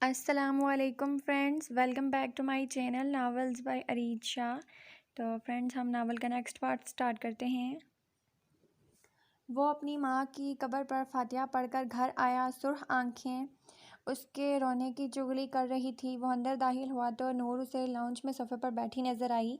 अस्सलामुअलैकुम friends, welcome back to my channel novels by Areej Shah. तो friends, हम नावल का नेक्स्ट पार्ट स्टार्ट करते हैं। वो अपनी माँ की कब्र पर फातिहा पढ़कर घर आया। सुर्ख आंखें उसके रोने की चुगली कर रही थी। वो अंदर दाखिल हुआ तो नूर उसे लाउंज में सोफे पर बैठी नजर आई।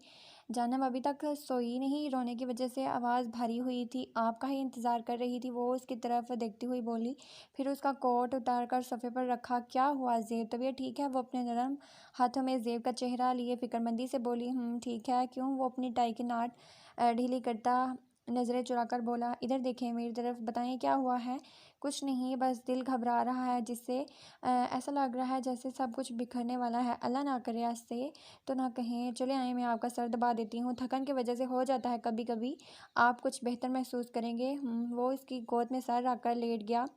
जानब अभी तक सोई नहीं, रोने की वजह से आवाज़ भारी हुई थी। आपका ही इंतज़ार कर रही थी, वो उसकी तरफ देखती हुई बोली। फिर उसका कोट उतार कर सोफे पर रखा। क्या हुआ ज़ेब, तबीयत ठीक है? वो अपने नरम हाथों में ज़ेब का चेहरा लिए फिक्रमंदी से बोली। ठीक है। क्यों? वो अपनी टाई की नाट ढीली करता नज़रें चुराकर बोला। इधर देखें, मेरी तरफ बताएं, क्या हुआ है? कुछ नहीं, बस दिल घबरा रहा है, जिससे ऐसा लग रहा है जैसे सब कुछ बिखरने वाला है। अल्लाह ना करे ऐसे तो ना कहें। चले आए, मैं आपका सर दबा देती हूँ, थकन की वजह से हो जाता है कभी कभी। आप कुछ बेहतर महसूस करेंगे। वो इसकी गोद में सर रखकर लेट गया।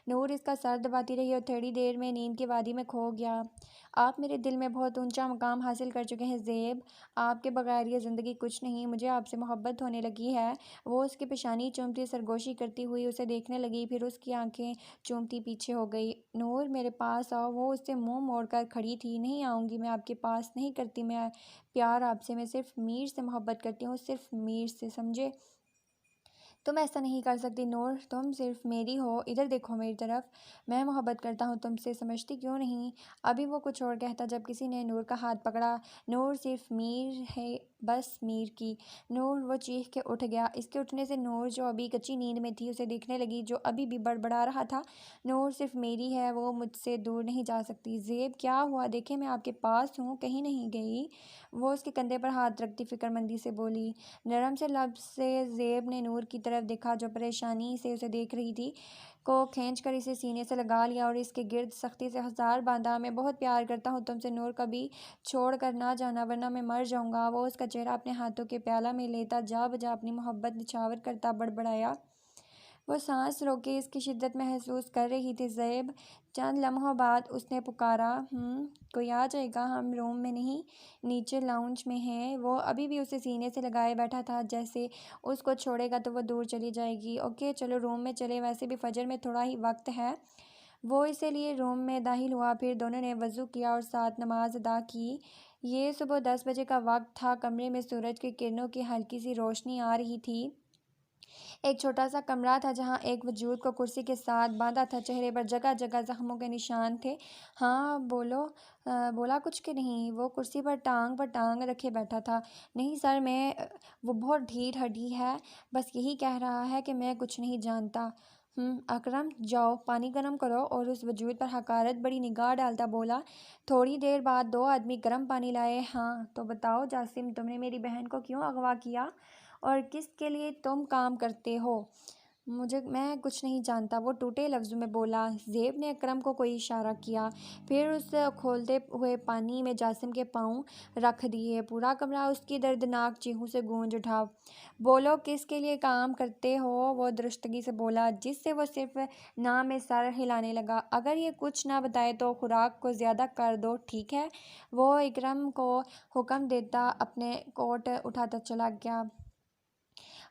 नूर इसका सर दबाती रही और थोड़ी देर में नींद की वादी में खो गया। आप मेरे दिल में बहुत ऊंचा मुकाम हासिल कर चुके हैं ज़ेब। आपके बगैर ये ज़िंदगी कुछ नहीं। मुझे आपसे मोहब्बत होने लगी है। वो उसकी पेशानी चूमती सरगोशी करती हुई उसे देखने लगी, फिर उसकी आंखें चूमती पीछे हो गई। नूर, मेरे पास आओ। वो उससे मुंह मोड़कर खड़ी थी। नहीं आऊँगी, मैं आपके पास नहीं करती मैं प्यार आपसे। मैं सिर्फ मीर से मोहब्बत करती हूँ, सिर्फ मीर से, समझे? तुम ऐसा नहीं कर सकती नूर, तुम सिर्फ मेरी हो। इधर देखो मेरी तरफ, मैं मोहब्बत करता हूँ तुमसे, समझती क्यों नहीं? अभी वो कुछ और कहता जब किसी ने नूर का हाथ पकड़ा। नूर, सिर्फ मीर है, बस मीर की। नूर, वो चीख के उठ गया। इसके उठने से नूर, जो अभी कच्ची नींद में थी, उसे देखने लगी, जो अभी भी बड़बड़ा रहा था। नूर सिर्फ मेरी है, वो मुझसे दूर नहीं जा सकती। ज़ेब, क्या हुआ? देखे, मैं आपके पास हूँ, कहीं नहीं गई। वो उसके कंधे पर हाथ रखती फिक्रमंदी से बोली। नरम से लब से ज़ेब ने नूर की तरफ देखा, जो परेशानी से उसे देख रही थी, को खींच कर इसे सीने से लगा लिया और इसके गिर्द सख्ती से हजार बांधा। मैं बहुत प्यार करता हूँ तुमसे नूर, कभी छोड़ कर ना जाना, वरना मैं मर जाऊंगा। वो उसका चेहरा अपने हाथों के प्याला में लेता जा बजा अपनी मोहब्बत निछावर करता बड़बड़ाया। वो सांस रोके इसकी शिद्दत महसूस कर रही थी। ज़ैब, चंद लम्हों बाद उसने पुकारा। कोई आ जाएगा, हम रूम में नहीं, नीचे लाउंज में हैं। वो अभी भी उसे सीने से लगाए बैठा था, जैसे उसको छोड़ेगा तो वो दूर चली जाएगी। ओके चलो रूम में चले, वैसे भी फजर में थोड़ा ही वक्त है। वो इसे लिए रूम में दाखिल हुआ। फिर दोनों ने वज़ू किया और साथ नमाज अदा की। ये सुबह 10 बजे का वक्त था। कमरे में सूरज की किरणों की हल्की सी रोशनी आ रही थी। एक छोटा सा कमरा था, जहाँ एक वजूद को कुर्सी के साथ बांधा था। चेहरे पर जगह जगह जख्मों के निशान थे। हाँ बोलो। बोला कुछ कि नहीं? वो कुर्सी पर टांग रखे बैठा था। नहीं सर, वो बहुत ढीठ हड्डी है, बस यही कह रहा है कि मैं कुछ नहीं जानता। अकरम, जाओ पानी गर्म करो। और उस वजूद पर हकारत बड़ी निगाह डालता बोला। थोड़ी देर बाद दो आदमी गर्म पानी लाए। हाँ तो बताओ जासिम, तुमने मेरी बहन को क्यों अगवा किया और किसके लिए तुम काम करते हो? मैं कुछ नहीं जानता, वो टूटे लफ्ज़ों में बोला। ज़ेब ने अकरम को कोई इशारा किया, फिर उस खोलते हुए पानी में जासिम के पाँव रख दिए। पूरा कमरा उसकी दर्दनाक चीखों से गूंज उठा। बोलो किसके लिए काम करते हो? वो दुरुस्तगी से बोला, जिससे वो सिर्फ नाम में सर हिलाने लगा। अगर ये कुछ ना बताए तो खुराक को ज़्यादा कर दो, ठीक है? वो इकरम को हुक्म देता अपने कोट उठाता चला गया।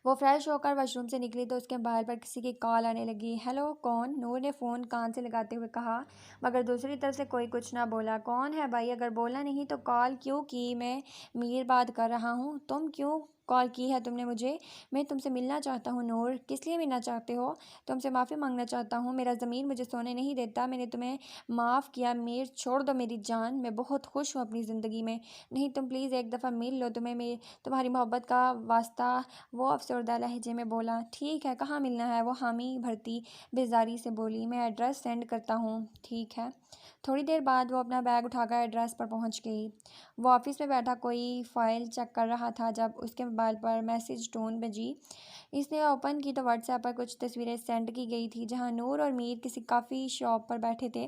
वो फ्रेश होकर वॉशरूम से निकली तो उसके मोबाइल पर किसी की कॉल आने लगी। हेलो, कौन? नूर ने फ़ोन कान से लगाते हुए कहा, मगर दूसरी तरफ से कोई कुछ ना बोला। कौन है भाई? अगर बोला नहीं तो कॉल क्यों की? मैं मीर बात कर रहा हूँ। तुम क्यों कॉल की है तुमने मुझे? मैं तुमसे मिलना चाहता हूँ नूर। किस लिए मिलना चाहते हो? तुमसे माफ़ी मांगना चाहता हूँ। मेरा ज़मीर मुझे सोने नहीं देता। मैंने तुम्हें माफ़ किया मीर, छोड़ दो मेरी जान। मैं बहुत खुश हूँ अपनी ज़िंदगी में। नहीं, तुम प्लीज़ एक दफ़ा मिल लो, तुम्हारी मोहब्बत का वास्ता। वो अफसरदा लहजे में बोला। ठीक है, कहाँ मिलना है? वो हामी भरती बेजारी से बोली। मैं एड्रेस सेंड करता हूँ। ठीक है। थोड़ी देर बाद वो अपना बैग उठाकर एड्रेस पर पहुँच गई। वो ऑफिस में बैठा कोई फाइल चेक कर रहा था जब उसके मोबाइल पर मैसेज टोन बजी। इसने ओपन की तो व्हाट्सएप पर कुछ तस्वीरें सेंड की गई थी, जहाँ नूर और मीर किसी काफ़ी शॉप पर बैठे थे।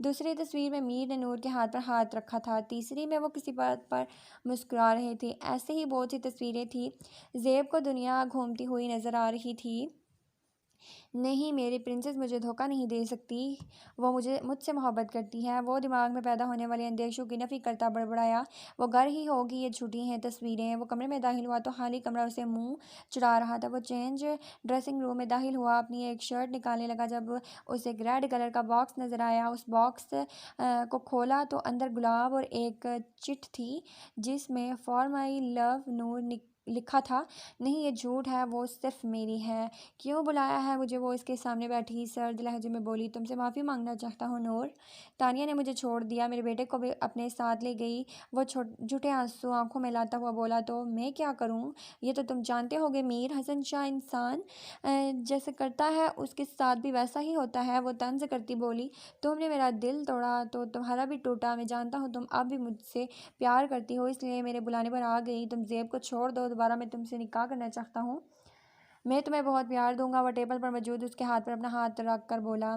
दूसरी तस्वीर में मीर ने नूर के हाथ पर हाथ रखा था, तीसरी में वो किसी बात पर मुस्कुरा रहे थे। ऐसे ही बहुत सी तस्वीरें थी। ज़ेब को दुनिया घूमती हुई नज़र आ रही थी। नहीं, मेरी प्रिंसेस मुझे धोखा नहीं दे सकती। वो मुझसे मोहब्बत करती है। वो दिमाग में पैदा होने वाले अंदेशों की नफ़ी करता बड़बड़ाया। वो घर ही होगी, ये झूठी हैं तस्वीरें। वो कमरे में दाखिल हुआ तो खाली कमरा उसे मुंह चढ़ा रहा था। वो ड्रेसिंग रूम में दाखिल हुआ, अपनी एक शर्ट निकालने लगा जब उसे एक रेड कलर का बॉक्स नज़र आया। उस बॉक्स को खोला तो अंदर गुलाब और एक चिट थी जिसमें फॉर माई लव नूर लिखा था। नहीं, ये झूठ है, वो सिर्फ मेरी है। क्यों बुलाया है मुझे? वो इसके सामने बैठी सर्द लहजे में बोली। तुमसे माफ़ी मांगना चाहता हूँ नूर। तानिया ने मुझे छोड़ दिया, मेरे बेटे को भी अपने साथ ले गई। वो झूठे आंसू आंखों में लाता हुआ बोला। तो मैं क्या करूँ? ये तो तुम जानते होगे मीर हसन शाह, इंसान जैसे करता है उसके साथ भी वैसा ही होता है। वो तंज करती बोली। तुमने मेरा दिल तोड़ा तो तुम्हारा भी टूटा। मैं जानता हूँ तुम अब भी मुझसे प्यार करती हो, इसलिए मेरे बुलाने पर आ गई। तुम ज़ेब को छोड़ दो, दोबारा मैं तुमसे निकाह करना चाहता हूँ। मैं तुम्हें बहुत प्यार दूंगा। वह टेबल पर मौजूद उसके हाथ पर अपना हाथ रख कर बोला।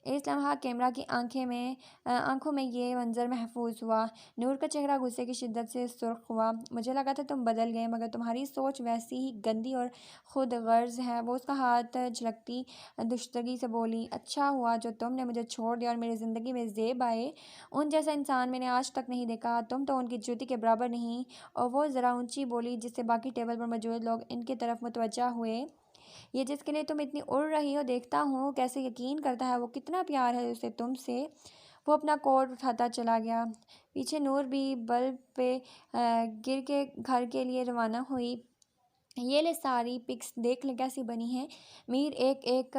इस लम्हा कैमरा की आंखों में ये मंजर महफूज हुआ। नूर का चेहरा गुस्से की शिद्दत से सुर्ख हुआ। मुझे लगा था तुम बदल गए, मगर तुम्हारी सोच वैसी ही गंदी और खुद गर्ज है। वो उसका हाथ झलकती दुश्तगी से बोली। अच्छा हुआ जो तुमने मुझे छोड़ दिया और मेरी ज़िंदगी में ज़ेब आए। उन जैसा इंसान मैंने आज तक नहीं देखा। तुम तो उनकी जूती के बराबर नहीं। और वो ज़रा ऊंची बोली, जिससे बाकी टेबल पर मौजूद लोग इनकी तरफ मुतवज्जा हुए। ये जिसके लिए तुम इतनी उड़ रही हो, देखता हूँ कैसे यकीन करता है। वो कितना प्यार है उसे तुमसे। वो अपना कोट उठाता चला गया। पीछे नूर भी बल्ब पे गिर के घर के लिए रवाना हुई। ये ले सारी पिक्स देख ले कैसी बनी है। मीर एक एक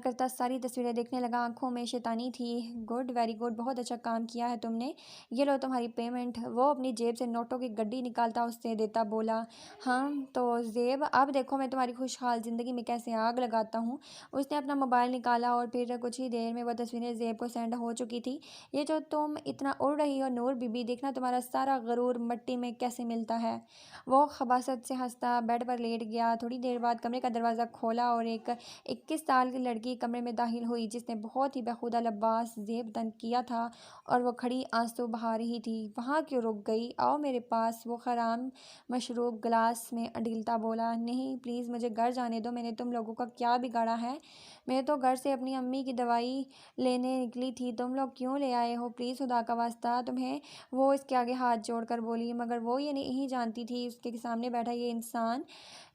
करता सारी तस्वीरें देखने लगा। आंखों में शैतानी थी। गुड, वेरी गुड, बहुत अच्छा काम किया है तुमने। ये लो तुम्हारी पेमेंट। वो अपनी जेब से नोटों की गड्डी निकालता उससे देता बोला। हाँ तो जेब, अब देखो मैं तुम्हारी खुशहाल ज़िंदगी में कैसे आग लगाता हूँ। उसने अपना मोबाइल निकाला और फिर कुछ ही देर में वह तस्वीरें जेब को सेंड हो चुकी थी। ये जो तुम इतना उड़ रही हो नूर बीबी, देखना तुम्हारा सारा गरूर मिट्टी में कैसे मिलता है। वो खबासत से हंसता बेड पर लेट गया। थोड़ी देर बाद कमरे का दरवाज़ा खोला और एक 21 साल की लड़की कमरे में दाखिल हुई, जिसने बहुत ही बेखुदा लिबास ज़ेब तन किया था और वो खड़ी आंसू बहा रही थी। वहाँ क्यों रुक गई? आओ मेरे पास। वो खराम मशरूब गिलास में अडीलता बोला। नहीं प्लीज़, मुझे घर जाने दो। मैंने तुम लोगों का क्या बिगाड़ा है? मैं तो घर से अपनी अम्मी की दवाई लेने निकली थी। तुम लोग क्यों ले आए हो? प्लीज़ खुदा का वास्ता तुम्हें। वो इसके आगे हाथ जोड़कर बोली, मगर वो ये नहीं जानती थी उसके सामने बैठा ये इंसान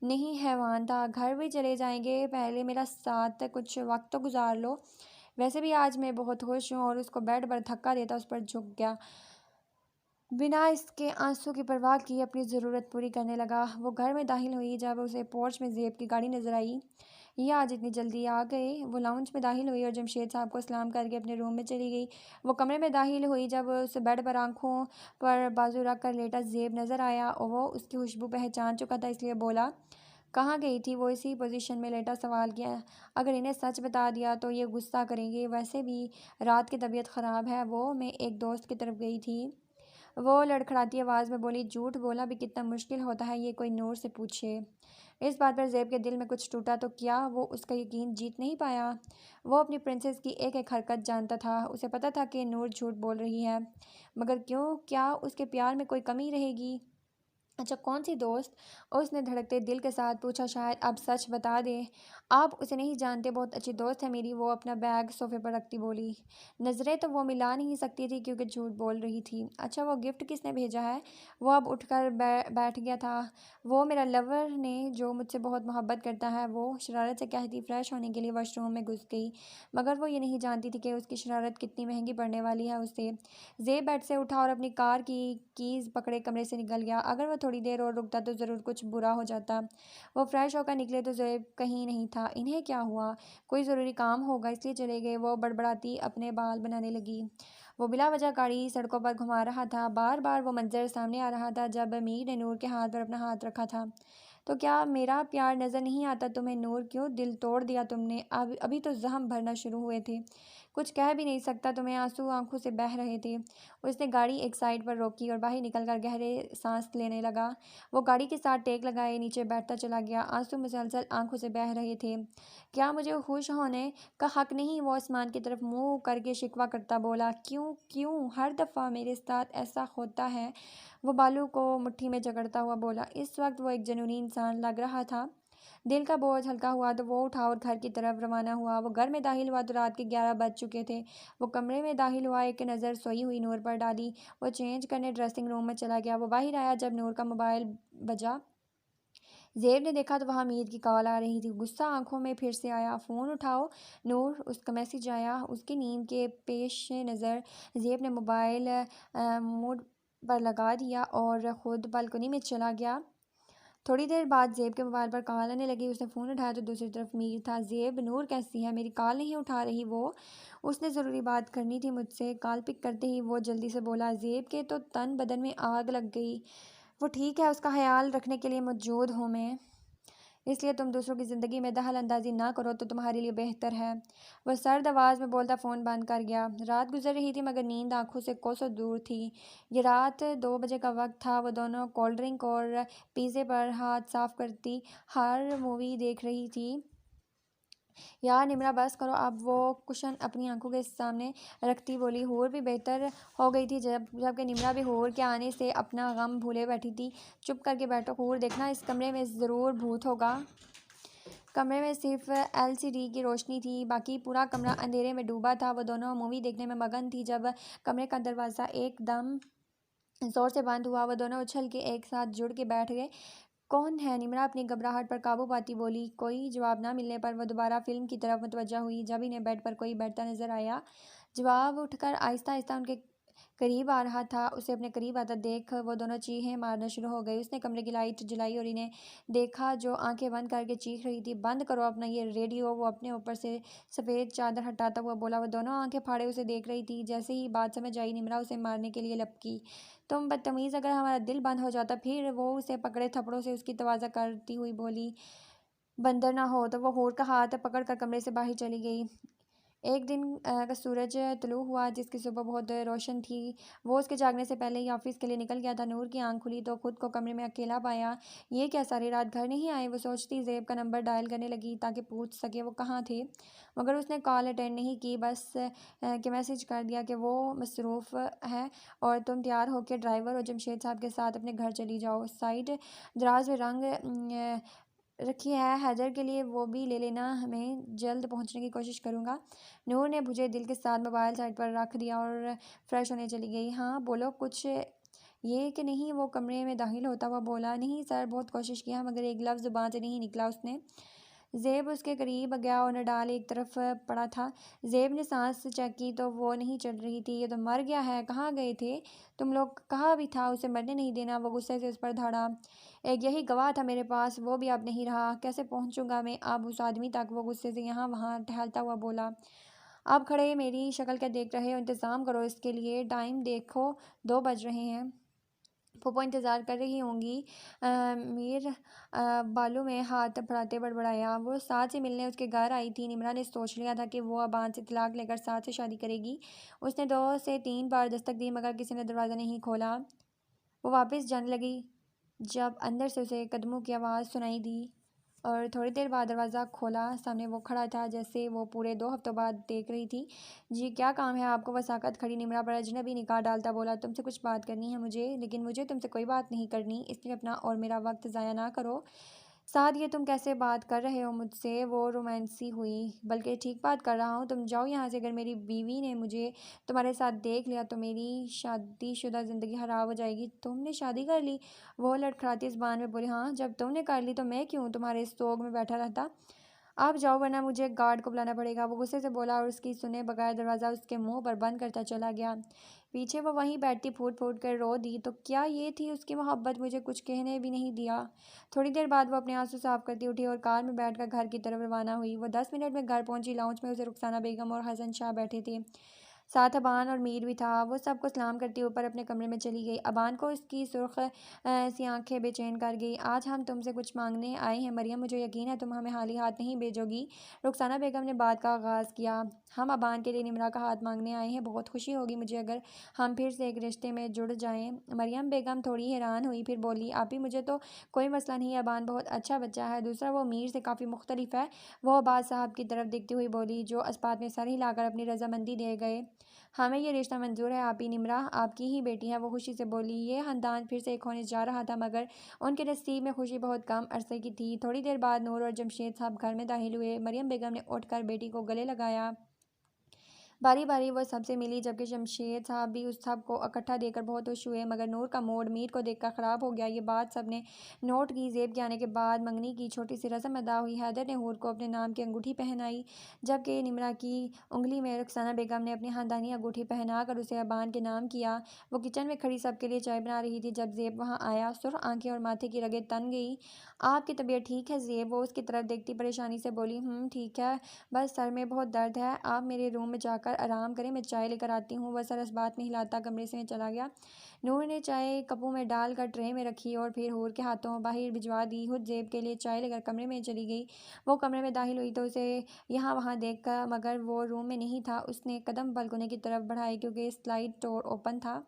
नहीं हैवान था। घर भी चले जाएंगे, पहले मेरा साथ कुछ वक्त तो गुजार लो। वैसे भी आज मैं बहुत खुश हूँ। और उसको बेड पर धक्का देता उस पर झुक गया। बिना इसके आंसू की परवाह किए अपनी ज़रूरत पूरी करने लगा। वो घर में दाखिल हुई जब उसे पोर्च में ज़ेब की गाड़ी नजर आई। ये आज इतनी जल्दी आ गए? वो लाउंज में दाखिल हुई और जमशेद साहब को सलाम करके अपने रूम में चली गई। वो कमरे में दाखिल हुई जब उसे बेड पर आंखों पर बाजू रख कर लेटा ज़ेब नज़र आया और वो उसकी खुशबू पहचान चुका था, इसलिए बोला। कहाँ गई थी? वो इसी पोजीशन में लेटा सवाल किया। अगर इन्हें सच बता दिया तो ये गुस्सा करेंगे। वैसे भी रात की तबीयत ख़राब है। वो मैं एक दोस्त की तरफ गई थी। वो लड़खड़ाती आवाज़ में बोली। झूठ बोलना भी कितना मुश्किल होता है, ये कोई नूर से पूछे। इस बात पर ज़ेब के दिल में कुछ टूटा तो क्या वो उसका यकीन जीत नहीं पाया? वो अपनी प्रिंसेस की एक एक हरकत जानता था। उसे पता था कि नूर झूठ बोल रही है, मगर क्यों? क्या उसके प्यार में कोई कमी रहेगी? अच्छा, कौन सी दोस्त? उसने धड़कते दिल के साथ पूछा। शायद अब सच बता दे। आप उसे नहीं जानते, बहुत अच्छी दोस्त है मेरी। वो अपना बैग सोफे पर रखती बोली। नज़रें तो वो मिला नहीं सकती थी क्योंकि झूठ बोल रही थी। अच्छा, वो गिफ्ट किसने भेजा है? वो अब उठकर बैठ गया था। वो मेरा लवर ने, जो मुझसे बहुत मोहब्बत करता है। वो शरारत से कहती फ्रेश होने के लिए वॉशरूम में घुस गई, मगर वो ये नहीं जानती थी कि उसकी शरारत कितनी महंगी पड़ने वाली है उसे। ज़ेब बेड से उठा और अपनी कार की कीज़ पकड़े कमरे से निकल गया। अगर वह थोड़ी देर और रुकता तो ज़रूर कुछ बुरा हो जाता। वो फ्रेश होकर निकले तो ज़ेब कहीं नहीं था। इन्हें क्या हुआ? कोई ज़रूरी काम होगा इसलिए चले गए। वो बड़बड़ाती अपने बाल बनाने लगी। वो बिला वजह गाड़ी सड़कों पर घुमा रहा था। बार बार वो मंजर सामने आ रहा था जब मीर ने नूर के हाथ पर अपना हाथ रखा था। तो क्या मेरा प्यार नज़र नहीं आता तुम्हें नूर? क्यों दिल तोड़ दिया तुमने? अब अभी तो जख्म भरना शुरू हुए थे। कुछ कह भी नहीं सकता, तुम्हें आंसू आंखों से बह रहे थे। उसने गाड़ी एक साइड पर रोकी और बाहर निकलकर गहरे सांस लेने लगा। वो गाड़ी के साथ टेक लगाए नीचे बैठता चला गया। आंसू मुसलसल आंखों से बह रहे थे। क्या मुझे खुश होने का हक नहीं? वो आसमान की तरफ मुंह करके शिकवा करता बोला। क्यों क्यों हर दफ़ा मेरे साथ ऐसा होता है? वो बालू को मुट्ठी में जकड़ता हुआ बोला। इस वक्त वो एक जुनूनी इंसान लग रहा था। दिल का बोझ हल्का हुआ तो वो उठा और घर की तरफ रवाना हुआ। वो घर में दाखिल हुआ तो रात के 11 बज चुके थे। वो कमरे में दाखिल हुआ, एक नज़र सोई हुई नूर पर डाली। वो चेंज करने ड्रेसिंग रूम में चला गया। वो बाहर आया जब नूर का मोबाइल बजा। ज़ेब ने देखा तो वहाँ मीर की कॉल आ रही थी। गुस्सा आंखों में फिर से आया। फ़ोन उठाओ नूर, उसका मैसेज आया। उसकी नींद के पेश नज़र ज़ेब ने मोबाइल मूड पर लगा दिया और ख़ुद बालकनी में चला गया। थोड़ी देर बाद ज़ेब के मोबाइल पर कॉल आने लगी। उसने फ़ोन उठाया तो दूसरी तरफ मीर था। ज़ेब, नूर कैसी है? मेरी कॉल नहीं उठा रही वो। उसने ज़रूरी बात करनी थी मुझसे। कॉल पिक करते ही वो जल्दी से बोला। ज़ेब के तो तन बदन में आग लग गई। वो ठीक है, उसका ख्याल रखने के लिए मौजूद हूँ मैं, इसलिए तुम दूसरों की ज़िंदगी में दखल अंदाजी ना करो तो तुम्हारे लिए बेहतर है। वह सर्द आवाज़ में बोलता फ़ोन बंद कर गया। रात गुजर रही थी मगर नींद आंखों से कोसों दूर थी। ये रात 2 बजे का वक्त था। वो दोनों कोल्ड ड्रिंक और पिज़्ज़े पर हाथ साफ करती हर मूवी देख रही थी। यार निमरा बस करो अब, वो कुशन अपनी आंखों के सामने रखती बोली। हूर भी बेहतर हो गई थी जबकि निमरा भी हूर के आने से अपना गम भूले बैठी थी। चुप करके बैठो हूर, देखना इस कमरे में ज़रूर भूत होगा। कमरे में सिर्फ एलसीडी की रोशनी थी, बाकी पूरा कमरा अंधेरे में डूबा था। वो दोनों मूवी देखने में मगन थी जब कमरे का दरवाज़ा एकदम ज़ोर से बंद हुआ। वो दोनों उछल के एक साथ जुड़ के बैठ गए। कौन है? निमरा अपनी घबराहट पर काबू पाती बोली। कोई जवाब ना मिलने पर वह दोबारा फिल्म की तरफ मुतवज्जा हुई। जब इन्हें बेड पर कोई बैठता नजर आया, जवाब उठकर आहिस्ता आहिस्ता उनके करीब आ रहा था। उसे अपने करीब आता देख वो दोनों चीखें मारना शुरू हो गई। उसने कमरे की लाइट जलाई और इन्हें देखा जो आंखें बंद करके चीख रही थी। बंद करो अपना ये रेडियो। वो अपने ऊपर से सफ़ेद चादर हटाता हुआ बोला। वो दोनों आंखें फाड़े उसे देख रही थी। जैसे ही बात समझ आई, निमरा उसे मारने के लिए लपकी। तुम बदतमीज़, अगर हमारा दिल बंद हो जाता फिर? वो उसे पकड़े थप्पड़ों से उसकी तवाज़ा करती हुई बोली। बंदर ना हो। तो वो हूर का हाथ पकड़ कर कमरे से बाहर चली गई। एक दिन का सूरज तुलू हुआ जिसकी सुबह बहुत रोशन थी। वो उसके जागने से पहले ही ऑफिस के लिए निकल गया था। नूर की आंख खुली तो खुद को कमरे में अकेला पाया। ये क्या, सारी रात घर नहीं आए? वो सोचती ज़ेब का नंबर डायल करने लगी ताकि पूछ सके वो कहाँ थे, मगर उसने कॉल अटेंड नहीं की। बस कि मैसेज कर दिया कि वो मसरूफ़ है और तुम तैयार होकर ड्राइवर और जमशेद साहब के साथ अपने घर चली जाओ। साइड दराज में रंग रखी है हैदर के लिए, वो भी ले लेना। हमें जल्द पहुंचने की कोशिश करूँगा। नूर ने बुझे दिल के साथ मोबाइल साइड पर रख दिया और फ्रेश होने चली गई। हाँ बोलो कुछ, ये कि नहीं? वो कमरे में दाखिल होता हुआ बोला। नहीं सर, बहुत कोशिश किया मगर एक लफ्ज़ ज़ुबान से नहीं निकला। उसने ज़ेब उसके करीब गया और नडाल एक तरफ पड़ा था। ज़ेब ने सांस चेक की तो वो नहीं चल रही थी। ये तो मर गया है। कहाँ गए थे तुम लोग? कहाँ भी था, उसे मरने नहीं देना। वो गुस्से से उस पर धड़ा। एक यही गवाह था मेरे पास, वो भी अब नहीं रहा। कैसे पहुंचूंगा मैं अब उस आदमी तक? वो गुस्से से यहाँ वहाँ टहलता हुआ बोला। आप खड़े मेरी शक्ल क्या देख रहे हो? इंतज़ाम करो इसके लिए। टाइम देखो, 2 बज रहे हैं। फूफो इंतज़ार कर रही होंगी। मीर बालों में हाथ बढ़ाते बड़बड़ाया। वो साथ से मिलने उसके घर आई थी। निमरा ने सोच लिया था कि वो अबान से तलाक लेकर साथ से शादी करेगी। उसने 2 से 3 बार दस्तक दी मगर किसी ने दरवाज़ा नहीं खोला। वो वापस जाने लगी जब अंदर से उसे कदमों की आवाज़ सुनाई दी और थोड़ी देर बाद दरवाज़ा खोला। सामने वो खड़ा था जैसे वो पूरे 2 हफ्तों बाद देख रही थी। जी क्या काम है आपको? वसाकत खड़ी निमरा पर अजनबी निगाह डालता बोला। तुमसे कुछ बात करनी है मुझे, लेकिन मुझे तुमसे कोई बात नहीं करनी, इसलिए अपना और मेरा वक्त ज़ाया ना करो। साथ ये तुम कैसे बात कर रहे हो मुझसे? वो रोमांसी हुई। बल्कि ठीक बात कर रहा हूँ, तुम जाओ यहाँ से। अगर मेरी बीवी ने मुझे तुम्हारे साथ देख लिया तो मेरी शादीशुदा ज़िंदगी हराम हो जाएगी। तुमने शादी कर ली? वो लड़खड़ाती ज़ुबान में बोली। हाँ, जब तुमने कर ली तो मैं क्यों तुम्हारे सोग में बैठा रहता? आप जाओ वरना मुझे गार्ड को बुलाना पड़ेगा। वो गुस्से से बोला और उसकी सुने बगैर दरवाज़ा उसके मुंह पर बंद करता चला गया। पीछे वो वहीं बैठती फूट फूट कर रो दी। तो क्या ये थी उसकी मोहब्बत? मुझे कुछ कहने भी नहीं दिया। थोड़ी देर बाद वो अपने आंसू साफ करती उठी और कार में बैठकर घर की तरफ रवाना हुई। वो 10 मिनट में घर पहुंची। लाउंज में उसे रुखसाना बेगम और हसन शाह बैठे थे, साथ अबान और मीर भी था। वो सबको सलाम करती ऊपर अपने कमरे में चली गई। अबान को उसकी सुर्ख सी आंखें बेचैन कर गई। आज हम तुमसे कुछ मांगने आए हैं मरियम, मुझे यकीन है तुम हमें खाली हाथ नहीं भेजोगी। रुखसाना बेगम ने बात का आगाज़ किया। हम अबान के लिए निमरा का हाथ मांगने आए हैं। बहुत खुशी होगी मुझे अगर हम फिर से एक रिश्ते में जुड़ जाएं। मरियम बेगम थोड़ी हैरान हुई, फिर बोली। आप ही, मुझे तो कोई मसला नहीं है। अबान बहुत अच्छा बच्चा है। दूसरा, वो मीर से काफ़ी मुख्तलिफ है। वो अब्बास साहब की तरफ देखती हुई बोली, जो अस्पात में सर हिलाकर अपनी रजामंदी दे गए। हमें ये रिश्ता मंजूर है। आप ही निम्रा आपकी ही बेटी है। वो खुशी से बोली। ये खानदान फिर से एक होने जा रहा था, मगर उनके नसीब में खुशी बहुत कम अरसे की थी। थोड़ी देर बाद नूर और जमशेद साहब घर में दाखिल हुए। मरियम बेगम ने उठकर बेटी को गले लगाया। बारी बारी वो सबसे मिली, जबकि जमशेद साहब भी उस सब को इकट्ठा देखकर बहुत खुश हुए। मगर नूर का मूड मीर को देखकर ख़राब हो गया। ये बात सब ने नोट की। ज़ेब के आने के बाद मंगनी की छोटी सी रस्म अदा हुई। हैदर ने हूर को अपने नाम की अंगूठी पहनाई, जबकि निमरा की उंगली में रुखसाना बेगम ने अपनी ख़ानदानी अंगूठी पहना कर उसे अबान के नाम किया। वो किचन में खड़ी सबके लिए चाय बना रही थी जब ज़ेब वहाँ आया। सुर्ख आंखें और माथे की रगें तन गई। आपकी तबीयत ठीक है ज़ेब? वो उसकी तरफ देखती परेशानी से बोली। ठीक है, बस सर में बहुत दर्द है। आप मेरे रूम में जाकर आराम करें, मैं चाय लेकर आती हूँ। वह सर इस बात में हिलाता कमरे से चला गया। नूर ने चाय कपों में डालकर ट्रे में रखी और फिर हूर के हाथों बाहर भिजवा दी। खुद जेब के लिए चाय लेकर कमरे में चली गई। वो कमरे में दाखिल हुई तो उसे यहाँ वहाँ देखकर, मगर वो रूम में नहीं था। उसने कदम बालकनी की तरफ बढ़ाए क्योंकि स्लाइड डोर ओपन था।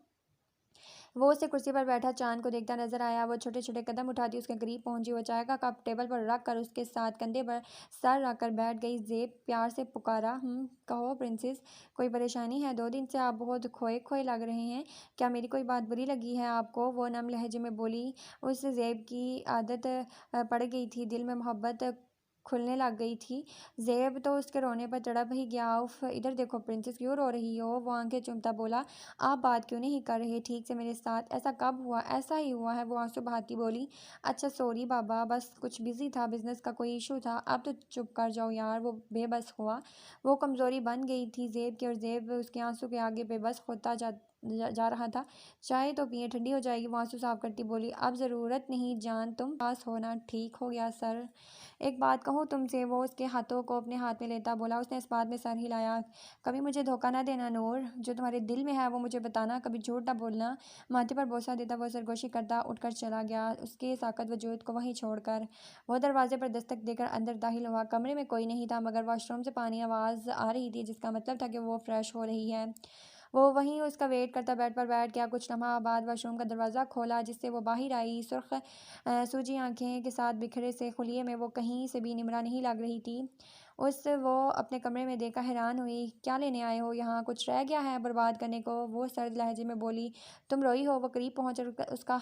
वो उसे कुर्सी पर बैठा चांद को देखता नजर आया। वो छोटे छोटे कदम उठाती उसके करीब पहुंची। वो चाय का कप टेबल पर रख कर उसके साथ कंधे पर सर रखकर बैठ गई। ज़ेब प्यार से पुकारा। कहो प्रिंसेस, कोई परेशानी है? 2 दिन से आप बहुत खोए खोए लग रहे हैं। क्या मेरी कोई बात बुरी लगी है आपको? वो नम लहजे में बोली। उस ज़ेब की आदत पड़ गई थी, दिल में मोहब्बत खुलने लग गई थी। ज़ेब तो उसके रोने पर तड़प ही गया। उफ, इधर देखो प्रिंसेस, क्यों रो रही हो? वो आंखें चूमता बोला। आप बात क्यों नहीं कर रहे ठीक से मेरे साथ? ऐसा कब हुआ? ऐसा ही हुआ है, वो आंसू बहाती बोली। अच्छा सॉरी बाबा, बस कुछ बिजी था, बिजनेस का कोई इशू था। अब तो चुप कर जाओ यार। वो बेबस हुआ। वो कमज़ोरी बन गई थी ज़ेब की, और ज़ेब उसके आंसू के आगे बेबस होता जा रहा था। चाय तो पिए, ठंडी हो जाएगी। वो आंसू साफ करती बोली। अब ज़रूरत नहीं जान, तुम पास होना। ठीक हो गया सर। एक बात कहूँ तुमसे? वो उसके हाथों को अपने हाथ में लेता बोला। उसने इस बात में सर हिलाया। कभी मुझे धोखा ना देना नूर, जो तुम्हारे दिल में है वो मुझे बताना, कभी झूठ ना बोलना। माथे पर बोसा देता वो सरगोशी करता उठकर चला गया, उसके साकत वजूद को वहीं छोड़कर। वो दरवाजे पर दस्तक देकर अंदर दाखिल हुआ। कमरे में कोई नहीं था, मगर वॉशरूम से पानी आवाज़ आ रही थी, जिसका मतलब था कि वो फ्रेश हो रही है। वो वहीं उसका वेट करता बेड पर बैठ गया। कुछ लम्हा बाद वॉशरूम का दरवाज़ा खोला, जिससे वो बाहर आई। सुर्ख सूजी आंखें के साथ बिखरे से खुलिये में वो कहीं से भी निमरा नहीं लग रही थी। वो अपने कमरे में देखा हैरान हुई। क्या लेने आए हो यहाँ? कुछ रह गया है बर्बाद करने को? वो सर्द लहजे में बोली। तुम रोई हो? वो करीब पहुँच उसका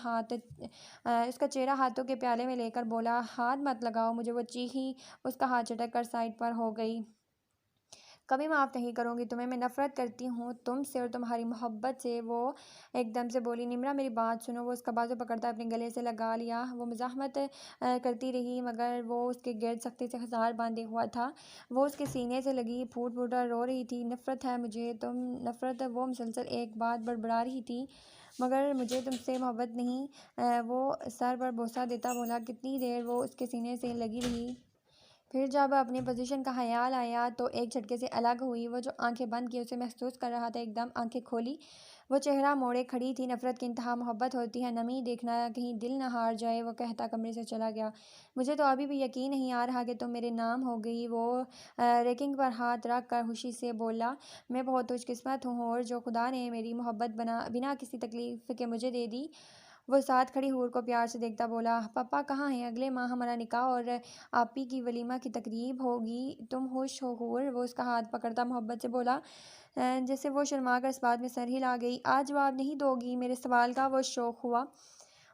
चेहरा हाथों के प्याले में लेकर बोला। हाथ मत लगाओ मुझे। वो चीखी। उसका हाथ झटक कर साइड पर हो गई। कभी माफ़ नहीं करूँगी तुम्हें, मैं नफ़रत करती हूँ तुमसे और तुम्हारी मोहब्बत से। वो एकदम से बोली। निम्रा मेरी बात सुनो। वो उसका बाजू पकड़ता अपने गले से लगा लिया। वो मज़ाहमत करती रही, मगर वो उसके गिर्द सख्ती से हज़ार बांधे हुआ था। वो उसके सीने से लगी, फूट फूट कर रो रही थी। नफ़रत है मुझे तुम, नफ़रत। वो मुसलसल एक बात बड़बड़ा रही थी। मगर मुझे तुमसे मोहब्बत नहीं। वो सर पर बोसा देता बोला। कितनी देर वो उसके सीने से लगी रही। फिर जब अपनी पोजीशन का ख्याल आया तो एक झटके से अलग हुई। वो जो आंखें बंद की उसे महसूस कर रहा था, एकदम आंखें खोली। वो चेहरा मोड़े खड़ी थी। नफरत की इंतहा मोहब्बत होती है। नमी देखना, कहीं दिल न हार जाए। वो कहता कमरे से चला गया। मुझे तो अभी भी यकीन नहीं आ रहा कि तुम मेरे नाम हो गई। वो रेकिंग पर हाथ रख कर खुशी से बोला। मैं बहुत खुशकिस्मत हूँ, और जो खुदा ने मेरी मोहब्बत बिना किसी तकलीफ के मुझे दे दी। वो साथ खड़ी हूर को प्यार से देखता बोला। पापा कहाँ हैं? अगले माह हमारा निकाह और आपी की वलीमा की तकरीब होगी, तुम खुश हो हूर? वो उसका हाथ पकड़ता मोहब्बत से बोला। जैसे वो शर्मा कर इस बात में सर हिला गई। आज जवाब नहीं दोगी मेरे सवाल का? वो शौक हुआ।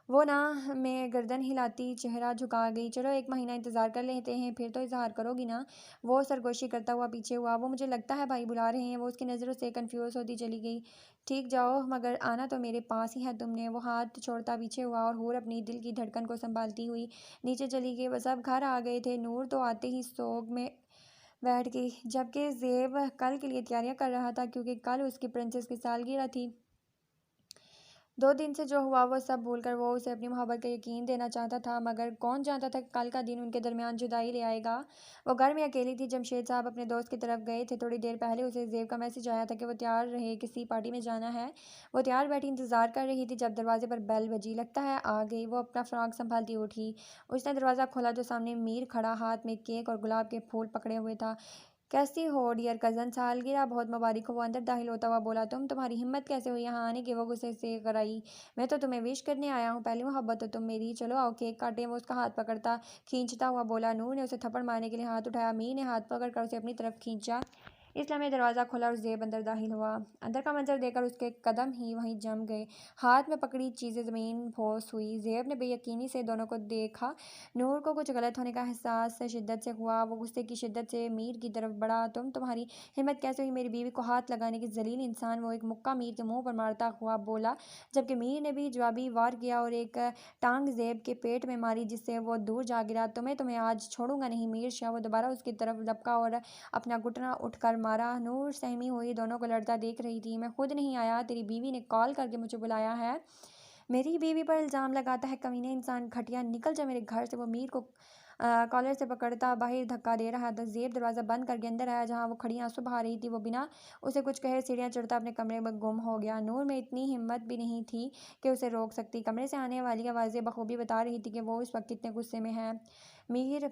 वो ना मैं गर्दन हिलाती चेहरा झुका गई। चलो 1 महीना इंतज़ार कर लेते हैं, फिर तो इजहार करोगी ना? वो सरगोशी करता हुआ पीछे हुआ। वो मुझे लगता है भाई बुला रहे हैं। वो उसकी नज़रों से कन्फ्यूज़ होती चली गई। ठीक जाओ, मगर आना तो मेरे पास ही है तुमने। वो हाथ छोड़ता पीछे हुआ, और हूर अपनी दिल की धड़कन को संभालती हुई नीचे चली गई। वह सब घर आ गए थे। नूर तो आते ही सोग में बैठ गई, जबकि ज़ेब कल के लिए तैयारियां कर रहा था, क्योंकि कल उसकी प्रिंसेस की सालगिरह थी। 2 दिन से जो हुआ वो सब भूलकर वो उसे अपनी मोहब्बत का यकीन देना चाहता था, मगर कौन जानता था कि कल का दिन उनके दरमियान जुदाई ले आएगा। वो घर में अकेली थी। जमशेद साहब अपने दोस्त की तरफ गए थे। थोड़ी देर पहले उसे ज़ेब का मैसेज आया था कि वो तैयार रहे, किसी पार्टी में जाना है। वो तैयार बैठी इंतज़ार कर रही थी जब दरवाजे पर बेल बजी। लगता है आ गई। वो अपना फ्रॉक संभालती उठी। उसने दरवाज़ा खोला तो सामने मीर खड़ा, हाथ में केक और गुलाब के फूल पकड़े हुए था। कैसी हो डियर कज़न? सालगिरह बहुत मुबारक हो। वो अंदर दाखिल होता हुआ बोला। तुम्हारी हिम्मत कैसे हुई यहाँ आने की? वो गुस्से से कराई। मैं तो तुम्हें विश करने आया हूँ, पहली मोहब्बत हो तुम मेरी। चलो आओ केक काटें। वो उसका हाथ पकड़ता खींचता हुआ बोला। नूर ने उसे थप्पड़ मारने के लिए हाथ उठाया। मीर ने हाथ पकड़ कर उसे अपनी तरफ खींचा। इसलिए हमें दरवाज़ा खोला और ज़ेब अंदर दाखिल हुआ। अंदर का मंजर देखकर उसके कदम ही वहीं जम गए। हाथ में पकड़ी चीज़ें ज़मीन फोस हुई। ज़ेब ने बेयकीनी से दोनों को देखा। नूर को कुछ गलत होने का एहसास शिद्दत से हुआ। वो गुस्से की शिद्दत से मीर की तरफ बढ़ा। तुम्हारी हिम्मत कैसे हुई मेरी बीवी को हाथ लगाने की, जलील इंसान! वो एक मुक्का मीर के मुंह पर मारता हुआ बोला, जबकि मीर ने भी जवाबी वार किया और एक टांग ज़ेब के पेट में मारी, जिससे वो दूर जा गिरा। तुम्हें आज छोड़ूंगा नहीं मीर शाह! वो दोबारा उसकी तरफ लपका और अपना घुटना उठकर मारा। नूर सहमी हुई दोनों को लड़ता देख रही थी। मैं खुद नहीं आया, तेरी बीवी ने कॉल करके मुझे बुलाया है। मेरी बीवी पर इल्ज़ाम लगाता है, कमीने इंसान, घटिया! निकल जा मेरे घर से! वो मीर को कॉलर से पकड़ता बाहर धक्का दे रहा था। ज़ेब दरवाज़ा बंद करके अंदर आया, जहाँ वो खड़ी आंसू बहा रही थी। वो बिना उसे कुछ कहे सीढ़ियाँ चढ़ता अपने कमरे में गुम हो गया। नूर में इतनी हिम्मत भी नहीं थी कि उसे रोक सकती। कमरे से आने वाली आवाज़ें बखूबी बता रही थी कि वो इस वक्त कितने गुस्से में है। मीर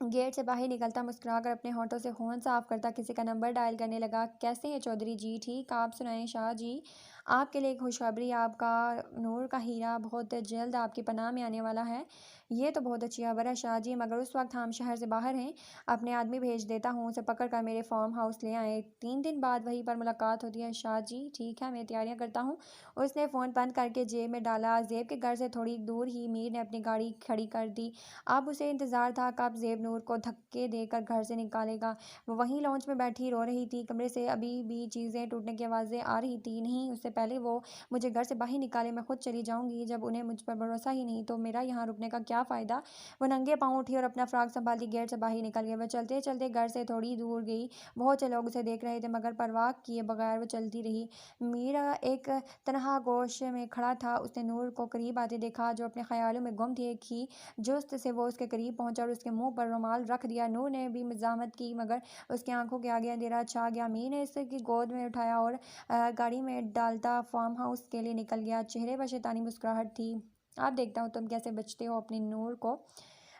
गेट से बाहर निकलता, मुस्कुराकर अपने होंठों से फ़ोन साफ करता, किसी का नंबर डायल करने लगा। कैसे हैं चौधरी जी? ठीक, आप सुनाएं शाह जी? आपके लिए खुशखबरी, आपका नूर का हीरा बहुत जल्द आपकी पनाह में आने वाला है। ये तो बहुत अच्छी खबर है शाह जी, मगर उस वक्त हम शहर से बाहर हैं। अपने आदमी भेज देता हूँ, उसे पकड़ कर मेरे फार्म हाउस ले आए। 3 दिन बाद वहीं पर मुलाकात होती है शाह जी। ठीक है, मैं तैयारियाँ करता हूँ। उसने फ़ोन बंद करके जेब में डाला। जेब के घर से थोड़ी दूर ही मीर ने अपनी गाड़ी खड़ी कर दी। अब उसे इंतज़ार था कब ज़ेब नूर को धक्के देकर घर से निकालेगा। वो वहीं लॉन्च में बैठी रो रही थी। कमरे से अभी भी चीज़ें टूटने की आवाज़ें आ रही थी। नहीं, उससे पहले वो मुझे घर से बाहर निकाले, मैं खुद चली जाऊंगी। जब उन्हें मुझ पर भरोसा ही नहीं तो मेरा यहाँ रुकने का क्या फ़ायदा। वो नंगे पाँव उठी और अपना फ्राक संभालती गेट से बाहर निकल गई। वह चलते चलते घर से थोड़ी दूर गई। बहुत से लोग उसे देख रहे थे, मगर परवाह किए बगैर वो चलती रही। मीरा एक तनहा गोश में खड़ा था। उसने नूर को करीब आते देखा, जो अपने ख्यालों में गुम थी। एक ही जुस्त से वो उसके करीब पहुंचा और उसके मुंह पर रुमाल रख दिया। नूर ने भी मजामत की, मगर उसकी आंखों के आगे अंधेरा छा गया। मीर ने इसे की गोद में उठाया और गाड़ी में डालता फार्म हाउस के लिए निकल गया। चेहरे पर शैतानी मुस्कुराहट थी। आप देखता हूँ तुम कैसे बचते हो अपनी नूर को।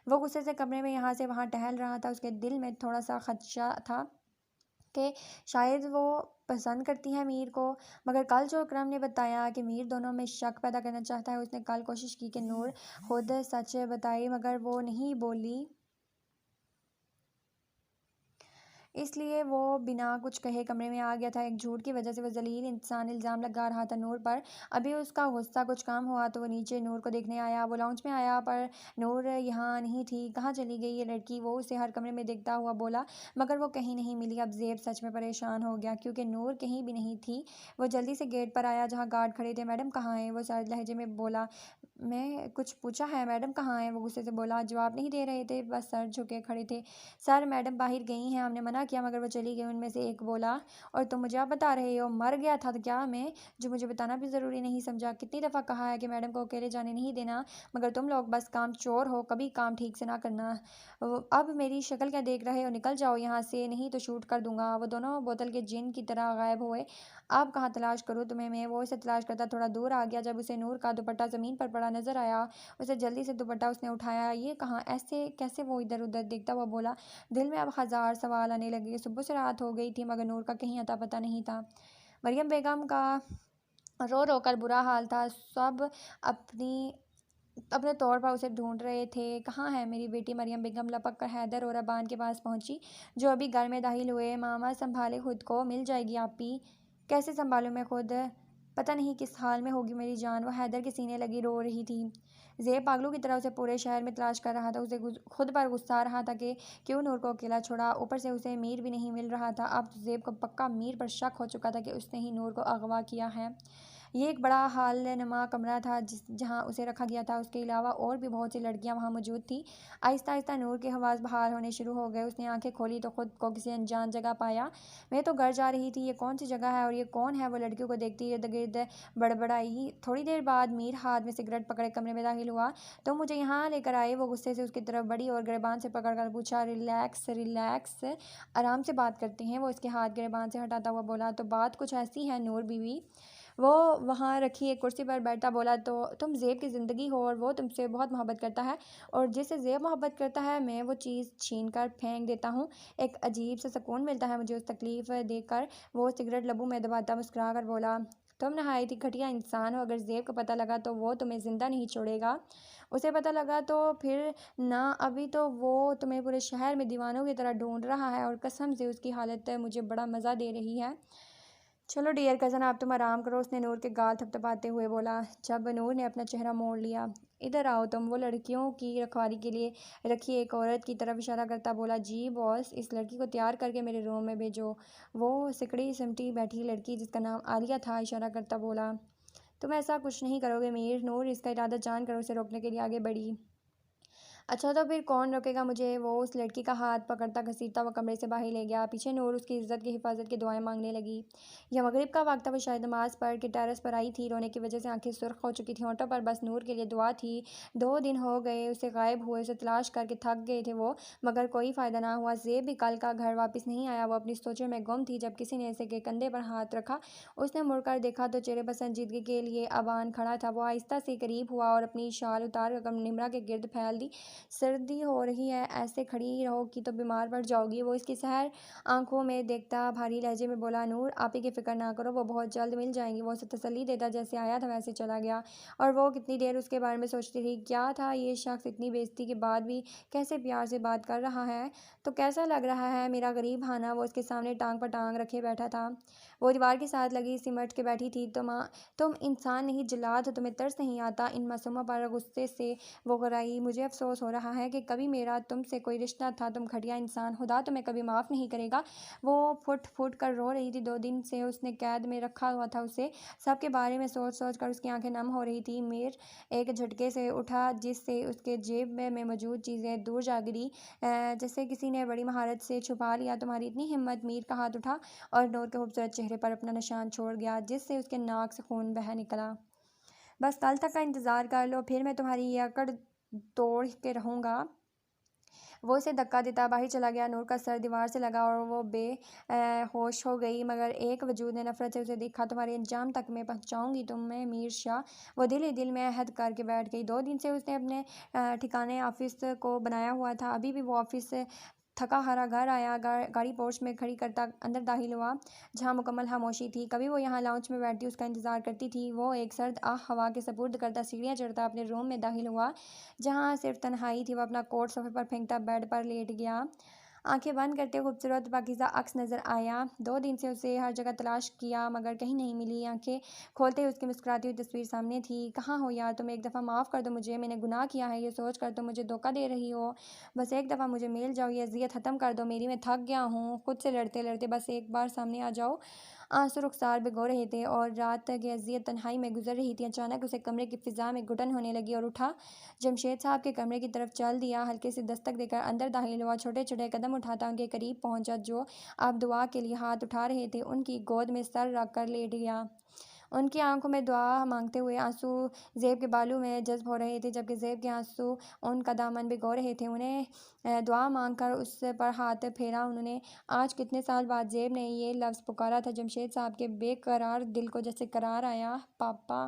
वो गुस्से से कमरे में यहाँ से वहाँ टहल रहा था। उसके दिल में थोड़ा सा खदशा था कि शायद वो पसंद करती है मीर को। मगर कल जो अकरम ने बताया कि मीर दोनों में शक पैदा करना चाहता है, उसने कल कोशिश की कि नूर खुद सच बताए, मगर वो नहीं बोली। इसलिए वो बिना कुछ कहे कमरे में आ गया था। एक झूठ की वजह से वो जलील इंसान इल्ज़ाम लगा रहा था नूर पर। अभी उसका गुस्सा कुछ कम हुआ तो वो नीचे नूर को देखने आया। वो लाउंज में आया, पर नूर यहाँ नहीं थी। कहाँ चली गई ये लड़की? वो उसे हर कमरे में देखता हुआ बोला, मगर वो कहीं नहीं मिली। अब ज़ेब सच में परेशान हो गया, क्योंकि नूर कहीं भी नहीं थी। वो जल्दी से गेट पर आया, जहाँ गार्ड खड़े थे। मैडम कहाँ हैं? वो सर्द लहजे में बोला। मैं कुछ पूछा है? मैडम कहाँ हैं? वो गुस्से से बोला। जवाब नहीं दे रहे थे, बस सर झुके खड़े थे। सर, मैडम बाहर गई हैं, हमने मना किया मगर वो चली गई। उनमें से एक बोला, और तुम मुझे आप बता रहे हो? मर गया था तो क्या मैं, जो मुझे बताना भी ज़रूरी नहीं समझा? कितनी दफ़ा कहा है कि मैडम को अकेले जाने नहीं देना, मगर तुम लोग बस काम चोर हो, कभी काम ठीक से ना करना। अब मेरी शक्ल क्या देख रहे हो? निकल जाओ यहाँ से, नहीं तो शूट कर दूंगा। वो दोनों बोतल के जिन की तरह गायब हुए। अब कहाँ तलाश करूँ तुम्हें मैं? वो इसे तलाश करता थोड़ा दूर आ गया। जब उसे नूर का दुपट्टा ज़मीन पर पड़ा नजर आया, उसे जल्दी से दुपट्टा उसने उठाया। ये कहाँ, ऐसे कैसे? वो इधर उधर देखता हुआ बोला। दिल में अब हज़ार सवाल आने लगे। सुबह से रात हो गई थी, मगर नूर का कहीं अता पता नहीं था। मरियम बेगम का रो रो कर बुरा हाल था। सब अपने तौर पर उसे ढूंढ रहे थे। कहाँ है मेरी बेटी? मरियम बेगम लपक कर हैदर और अबान के पास पहुंची, जो अभी घर में दाखिल हुए। मामा संभाले खुद को, मिल जाएगी आपी। कैसे संभालूं मैं खुद? पता नहीं किस हाल में होगी मेरी जान। वो हैदर के सीने लगी रो रही थी। ज़ेब पागलों की तरह उसे पूरे शहर में तलाश कर रहा था। उसे खुद पर गुस्सा आ रहा था कि क्यों नूर को अकेला छोड़ा। ऊपर से उसे मीर भी नहीं मिल रहा था। अब तो ज़ेब को पक्का मीर पर शक हो चुका था कि उसने ही नूर को अगवा किया है। ये एक बड़ा हाल नुमा कमरा था जहाँ उसे रखा गया था। उसके अलावा और भी बहुत सी लड़कियां वहाँ मौजूद थी। आहिस्ता आहिस्ता नूर के हवास बहाल होने शुरू हो गए। उसने आंखें खोली तो खुद को किसी अनजान जगह पाया। मैं तो घर जा रही थी, ये कौन सी जगह है और ये कौन है? वो लड़कियों को देखती इर्द गिर्द बड़बड़ाई। थोड़ी देर बाद मीर हाथ में सिगरेट पकड़े कमरे में दाखिल हुआ। तो मुझे यहाँ लेकर आए? वो गुस्से से उसकी तरफ बढ़ी और गिरबान से पकड़कर पूछा। रिलैक्स रिलैक्स, आराम से बात करते हैं। वो उसके हाथ गिरबान से हटाता हुआ बोला। तो बात कुछ ऐसी है नूर बीवी। वो वहाँ रखी एक कुर्सी पर बैठा बोला, तो तुम ज़ेब की ज़िंदगी हो और वो तुमसे बहुत मोहब्बत करता है, और जिससे ज़ेब मोहब्बत करता है मैं वो चीज़ छीन कर फेंक देता हूँ। एक अजीब सा सुकून मिलता है मुझे उस तकलीफ़ देकर। वो सिगरेट लबों में दबाता मुस्कुरा कर बोला, तुम नहायत ही घटिया इंसान हो। अगर ज़ेब को पता लगा तो वो तुम्हें ज़िंदा नहीं छोड़ेगा। उसे पता लगा तो फिर ना, अभी तो वो तुम्हें पूरे शहर में दीवानों की तरह ढूंढ रहा है और कसम से उसकी हालत मुझे बड़ा मज़ा दे रही है। चलो डियर कज़न, आप तुम आराम करो, उसने नूर के गाल थपथपाते हुए बोला। जब नूर ने अपना चेहरा मोड़ लिया, इधर आओ तुम, वो लड़कियों की रखवाली के लिए रखी एक औरत की तरफ इशारा करता बोला। जी बॉस, इस लड़की को तैयार करके मेरे रूम में भेजो। वो सिकड़ी सिमटी बैठी लड़की जिसका नाम आलिया था इशारा करता बोला। तुम ऐसा कुछ नहीं करोगे मीर। नूर इसका इरादा जानकर उसे रोकने के लिए आगे बढ़ी। अच्छा तो फिर कौन रोकेगा मुझे? वो उस लड़की का हाथ पकड़ता घसीटता वो कमरे से बाहर ले गया। पीछे नूर उसकी इज्जत की हिफाजत की दुआएं मांगने लगी। यह मगरिब का वक्त था। वो शायद नमाज पढ़ के टेरेस पर आई थी। रोने की वजह से आंखें सुर्ख हो चुकी थी। होंठों पर बस नूर के लिए दुआ थी। 2 दिन हो गए उसे गायब हुए। उसे तलाश करके थक गए थे वो, मगर कोई फ़ायदा ना हुआ। ज़ेब भी कल का घर वापस नहीं आया। वो अपनी सोचों में गुम थी जब किसी ने उसे के कंधे पर हाथ रखा। उसने मुड़कर देखा तो चेहरे पर संजीदगी के लिए अबान खड़ा था। वो आहिस्ता से करीब हुआ और अपनी शाल उतार कर निमरा के गिर्द फैल दी। सर्दी हो रही है, ऐसे खड़ी रहोगी तो बीमार पड़ जाओगी। वो इसकी सहर आंखों में देखता भारी लहजे में बोला। नूर आप ही की फिक्र ना करो, वो बहुत जल्द मिल जाएंगी। वो उसे तसल्ली देता जैसे आया था वैसे चला गया। और वो कितनी देर उसके बारे में सोचती रही। क्या था ये शख्स, इतनी बेइज्जती के बाद भी कैसे प्यार से बात कर रहा है। तो कैसा लग रहा है मेरा गरीब हाना। वो उसके सामने टांग पर टांग रखे बैठा था। वो दीवार के साथ लगी सिमट के बैठी थी। तुम इंसान नहीं जल्लाद हो, तुम्हें तरस नहीं आता। इन मासूमों पर गुस्से से वो गराई। मुझे अफसोस हो रहा है कि कभी मेरा तुमसे कोई रिश्ता था। तुम घटिया इंसान, खुदा तुम्हें कभी माफ़ नहीं करेगा। वो फुट फुट कर रो रही थी। 2 दिन से उसने कैद में रखा हुआ था उसे। सबके बारे में सोच सोच कर उसकी आंखें नम हो रही थी। मीर एक झटके से उठा जिससे उसके जेब में मौजूद चीज़ें दूर जा गिरी, जैसे किसी ने बड़ी महारत से छुपा लिया। तुम्हारी इतनी हिम्मत। मीर का हाथ उठा और नूर के खूबसूरत चेहरे पर अपना निशान छोड़ गया जिससे उसके नाक से खून बह निकला। बस कल तक का इंतज़ार कर लो, फिर मैं तुम्हारी ये अकड़ तोड़ के रहूँगा। वो उसे धक्का देता बाहर चला गया। नूर का सर दीवार से लगा और वो होश हो गई, मगर एक वजूद ने नफरत से उसे देखा। तुम्हारे अंजाम तक मैं पहुंचाऊंगी तुम्हें मीर शाह। वो दिल ही दिल में अहद करके बैठ गई। 2 दिन से उसने अपने ठिकाने ऑफिस को बनाया हुआ था। अभी भी वो ऑफिस से थका हारा घर आया, गाड़ी पोर्च में खड़ी करता अंदर दाखिल हुआ जहाँ मुकम्मल खामोशी थी। कभी वो यहाँ लाउंज में बैठती उसका इंतज़ार करती थी। वो एक सर्द हवा के सपुर्द करता सीढ़ियाँ चढ़ता अपने रूम में दाखिल हुआ जहाँ सिर्फ तन्हाई थी। वो अपना कोट सोफे पर फेंकता बेड पर लेट गया। आंखें बंद करते खूबसूरत पाकीज़ा अक्स नज़र आया। 2 दिन से उसे हर जगह तलाश किया मगर कहीं नहीं मिली। आंखें खोलते ही उसकी मुस्कुराती हुई तस्वीर सामने थी। कहाँ हो यार तुम? एक दफ़ा माफ़ कर दो मुझे, मैंने गुनाह किया है ये सोच कर तुम मुझे धोखा दे रही हो। बस एक दफ़ा मुझे मिल जाओ, ये अजियत ख़त्म कर दो मेरी। मैं थक गया हूँ खुद से लड़ते लड़ते, बस एक बार सामने आ जाओ। आंसू रुखसार भिगो रहे थे और रात की अजियत तन्हाई में गुजर रही थी। अचानक उसे कमरे की फ़िज़ा में घुटन होने लगी और उठा जमशेद साहब के कमरे की तरफ चल दिया। हल्के से दस्तक देकर अंदर दाखिल हुआ। छोटे छोटे कदम उठाता उनके करीब पहुंचा जो आप दुआ के लिए हाथ उठा रहे थे। उनकी गोद में सर रख कर लेट गया। उनकी आंखों में दुआ मांगते हुए आंसू ज़ेब के बालों में जज्ब हो रहे थे जबकि ज़ेब के आंसू उनका दामन भिगो रहे थे। उन्हें दुआ मांगकर उस पर हाथ फेरा उन्होंने। आज कितने साल बाद ज़ेब ने ये लफ्ज़ पुकारा था। जमशेद साहब के बेकरार दिल को जैसे करार आया। पापा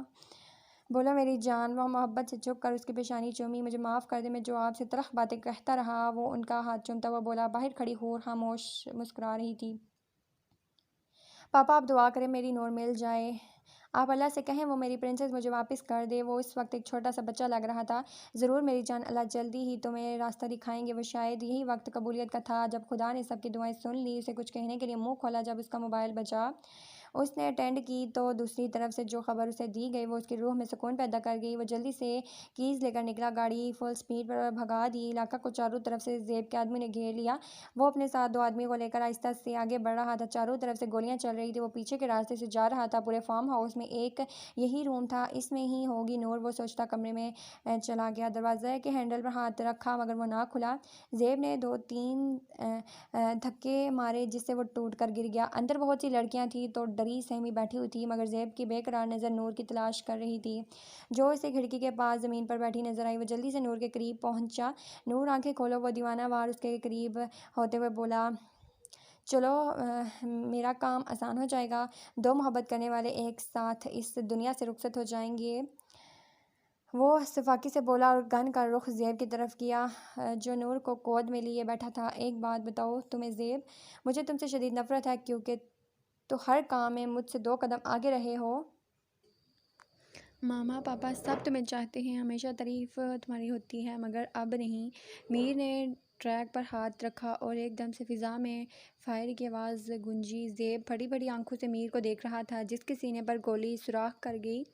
बोला मेरी जान। वह मोहब्बत से झुक कर उसकी पेशानी चूमी। मुझे माफ़ कर दे, मैं जो आपसे तलख बातें कहता रहा। वो उनका हाथ चूमता हुआ बोला। बाहर खड़ी हूर खामोश मुस्कुरा रही थी। पापा आप दुआ करें मेरी नूर मिल जाए। आप अल्लाह से कहें वो मेरी प्रिंसेस मुझे वापस कर दे। वो इस वक्त एक छोटा सा बच्चा लग रहा था। ज़रूर मेरी जान, अल्लाह जल्दी ही तुम्हें रास्ता दिखाएंगे। वो शायद यही वक्त कबूलियत का था जब खुदा ने सबकी दुआएं सुन ली। उसे कुछ कहने के लिए मुंह खोला जब उसका मोबाइल बजा। उसने अटेंड की तो दूसरी तरफ से जो खबर उसे दी गई वो उसकी रूह में सुकून पैदा कर गई। वो जल्दी से कीज़ लेकर निकला। गाड़ी फुल स्पीड पर भगा दी। इलाका को चारों तरफ से ज़ेब के आदमी ने घेर लिया। वो अपने साथ 2 आदमी को लेकर आहिस्ता से आगे बढ़ रहा था। चारों तरफ से गोलियां चल रही थी। वो पीछे के रास्ते से जा रहा था। पूरे फार्म हाउस में एक यही रूम था, इसमें ही होगी नूर। वो सोचता कमरे में चला गया। दरवाजे के हैंडल पर हाथ रखा मगर वो ना खुला। ज़ेब ने 2-3 धक्के मारे जिससे वो टूट कर गिर गया। अंदर बहुत सी लड़कियां थी तो डरी सहमी बैठी हुई थी मगर ज़ेब की बेकरार नज़र नूर की तलाश कर रही थी जो उसे खिड़की के पास ज़मीन पर बैठी नजर आई। वो जल्दी से नूर के करीब पहुंचा। नूर आंखें खोलो। वो दीवाना वार उसके करीब होते हुए बोला। चलो मेरा काम आसान हो जाएगा। 2 मोहब्बत करने वाले एक साथ इस दुनिया से रुखसत हो जाएंगे। वो सफाकी से बोला और गन का रुख ज़ेब की तरफ किया जो नूर को गोद में लिए बैठा था। एक बात बताओ तुम्हें ज़ेब, मुझे तुमसे शदीद नफरत है क्योंकि तो हर काम में मुझसे 2 कदम आगे रहे हो। मामा पापा सब तुम्हें चाहते हैं, हमेशा तारीफ़ तुम्हारी होती है, मगर अब नहीं। मीर ने ट्रैक पर हाथ रखा और एकदम से फ़िज़ा में फायर की आवाज़ गूंजी। ज़ेब फटी फटी आंखों से मीर को देख रहा था, जिसके सीने पर गोली सुराख कर गई।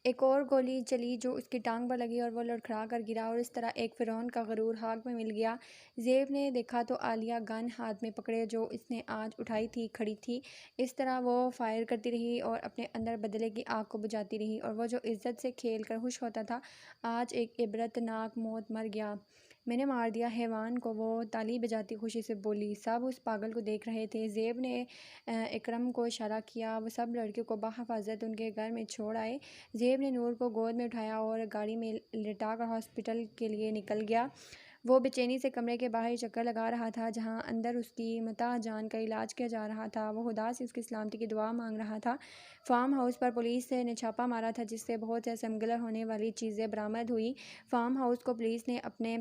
एक और गोली चली जो उसकी टांग पर लगी और वो लड़खड़ा कर गिरा, और इस तरह एक फ़िरौन का गरूर आग में मिल गया। ज़ेब ने देखा तो आलिया गन हाथ में पकड़े जो इसने आज उठाई थी खड़ी थी। इस तरह वो फायर करती रही और अपने अंदर बदले की आग को बुझाती रही, और वो जो इज्जत से खेल कर खुश होता था आज एक इबरतनाक मौत मर गया। मैंने मार दिया हैवान को, वो ताली बजाती खुशी से बोली। सब उस पागल को देख रहे थे। ज़ेब ने इकरम को इशारा किया, वो सब लड़कियों को बाहिफाजत उनके घर में छोड़ आए। ज़ेब ने नूर को गोद में उठाया और गाड़ी में लिटाकर हॉस्पिटल के लिए निकल गया। वो बेचैनी से कमरे के बाहर चक्कर लगा रहा था, जहां अंदर उसकी मता जान का इलाज किया जा रहा था। वो खुदा से उसकी सलामती की दुआ मांग रहा था। फार्म हाउस पर पुलिस ने छापा मारा था, जिससे बहुत से स्मगलर होने वाली चीज़ें बरामद हुई। फार्म हाउस को पुलिस ने अपने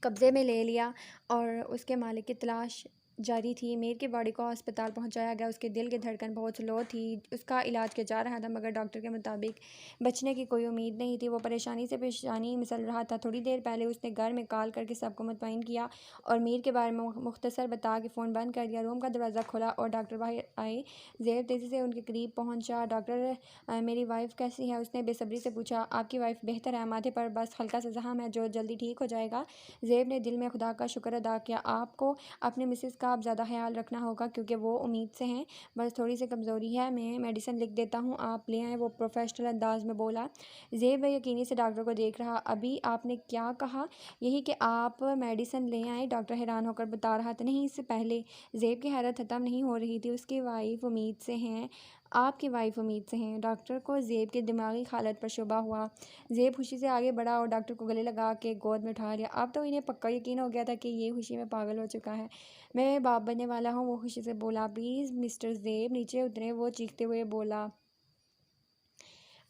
कब्ज़े में ले लिया और उसके मालिक की तलाश जारी थी। मीर की बॉडी को अस्पताल पहुंचाया गया। उसके दिल की धड़कन बहुत स्लो थी। उसका इलाज किया जा रहा था, मगर डॉक्टर के मुताबिक बचने की कोई उम्मीद नहीं थी। वो परेशानी से परेशानी मसल रहा था। थोड़ी देर पहले उसने घर में कॉल करके सबको मुतमईन किया और मीर के बारे में मुख्तसर बता के फ़ोन बंद कर दिया। रूम का दरवाज़ा खोला और डॉक्टर बाहर आए। ज़ेब तेज़ी से उनके करीब पहुंचा। डॉक्टर, मेरी वाइफ कैसी है? उसने बेसब्री से पूछा। आपकी वाइफ बेहतर है, माथे पर बस हल्का सा जख्म है जो जल्दी ठीक हो जाएगा। ज़ेब ने दिल में खुदा का शुक्र अदा किया। आपको अपने मिसेस का अब ज़्यादा ख्याल रखना होगा, क्योंकि वो उम्मीद से हैं। बस थोड़ी सी कमज़ोरी है, मैं मेडिसिन लिख देता हूँ, आप ले आएँ, वो प्रोफेशनल अंदाज में बोला। ज़ेब बेयकीनी से डॉक्टर को देख रहा। अभी आपने क्या कहा? यही कि आप मेडिसिन ले आएँ, डॉक्टर हैरान होकर बता रहा था। नहीं, इससे पहले। ज़ेब की हैरत ख़त्म नहीं हो रही थी। उसकी वाइफ उम्मीद से हैं। आपकी वाइफ उम्मीद से हैं। डॉक्टर को ज़ेब की दिमागी हालत पर शुबा हुआ। ज़ेब खुशी से आगे बढ़ा और डॉक्टर को गले लगा के गोद में उठा लिया। अब तो इन्हें पक्का यकीन हो गया था कि ये खुशी में पागल हो चुका है। मैं बाप बनने वाला हूँ, वो खुशी से बोला। प्लीज़ मिस्टर ज़ेब नीचे उतरें, वो चीखते हुए बोला।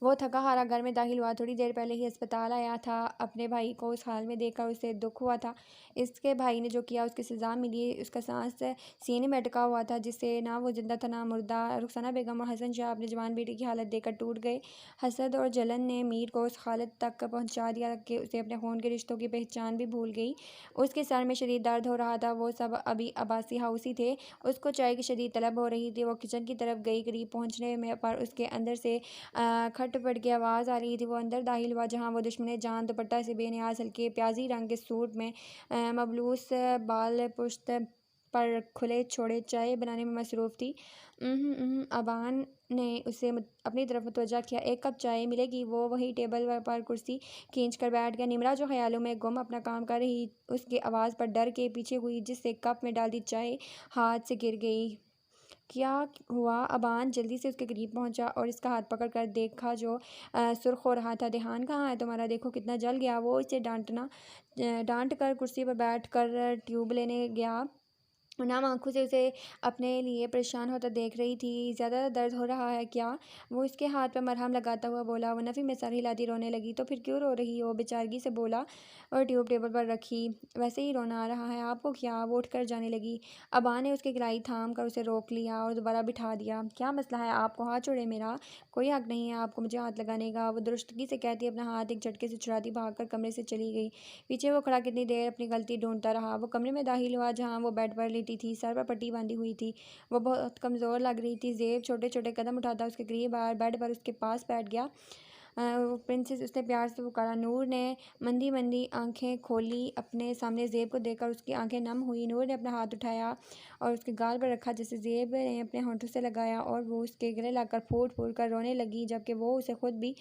वो थका हारा घर में दाखिल हुआ। थोड़ी देर पहले ही अस्पताल आया था। अपने भाई को उस हाल में देखकर उसे दुख हुआ था। इसके भाई ने जो किया उसकी सज़ा मिली। उसका सांस सीने में अटका हुआ था, जिससे ना वो जिंदा था ना मुर्दा। रुखसाना बेगम और हसन शाह अपने जवान बेटे की हालत देखकर टूट गए। हसद और जलन ने मीर को उस हालत तक पहुँचा दिया कि उसे अपने खून के रिश्तों की पहचान भी भूल गई। उसके सर में शदीद दर्द हो रहा था। वो सब अभी अब्बासी हाउस ही थे। उसको चाय की शदीद तलब हो रही थी। वो किचन की तरफ गई। करीब पहुँचने में पर उसके अंदर से खट-पट की आवाज़ आ रही थी। वो अंदर दाखिल हुआ, जहाँ वो दुश्मन जान दुपट्टा से बेनियाज हल्के प्याजी रंग के सूट में मबलूस बाल पुश्त पर खुले छोड़े चाय बनाने में मसरूफ़ थी। अबान ने उसे अपनी तरफ मुतवज्जा किया। एक कप चाय मिलेगी? वो वही टेबल पर कुर्सी खींच कर बैठ गया। निमरा जो ख्यालों में गुम अपना काम कर रही, उसकी आवाज़ पर डर के पीछे हुई, जिससे कप में डाल दी चाय हाथ से गिर गई। क्या हुआ? अबान जल्दी से उसके करीब पहुंचा और इसका हाथ पकड़ कर देखा जो सुर्ख हो रहा था। देहान कहाँ है तुम्हारा? देखो कितना जल गया। वो इसे डांट कर कुर्सी पर बैठ कर ट्यूब लेने गया। नाम आंखों से उसे अपने लिए परेशान होता देख रही थी। ज़्यादा दर्द हो रहा है क्या? वो इसके हाथ पर मरहम लगाता हुआ बोला। वो नफ़ी में सर हिलाती रोने लगी। तो फिर क्यों रो रही हो? बेचारगी से बोला और ट्यूब टेबल पर रखी। वैसे ही रोना आ रहा है आपको क्या? वो उठ कर जाने लगी। अबा ने उसकी कलाई थाम कर उसे रोक लिया और दोबारा बिठा दिया। क्या मसला है आपको? हाथ छोड़े मेरा। कोई हक नहीं है आपको मुझे हाथ लगाने का, वो दुरुस्तगी से कहती अपना हाथ एक झटके से छुड़ाती भागकर कमरे से चली गई। पीछे वो खड़ा कितनी देर अपनी गलती ढूंढता रहा। वो कमरे में दाखिल हुआ, जहाँ वो बेड पर लेटी थी। सर पर पट्टी बांधी हुई थी। वो बहुत कमज़ोर लग रही थी। ज़ेब छोटे छोटे कदम उठाता उसके करीब आया, बेड पर उसके पास बैठ गया। प्रिंसेस, उसने प्यार से पुकारा। नूर ने मंदी मंदी आंखें खोली। अपने सामने ज़ेब को देखकर उसकी आंखें नम हुई। नूर ने अपना हाथ उठाया और उसके गाल पर रखा, जैसे ज़ेब ने अपने होंठों से लगाया, और वो उसके गले लगकर फूट फूट कर रोने लगी, जबकि वो उसे खुद भी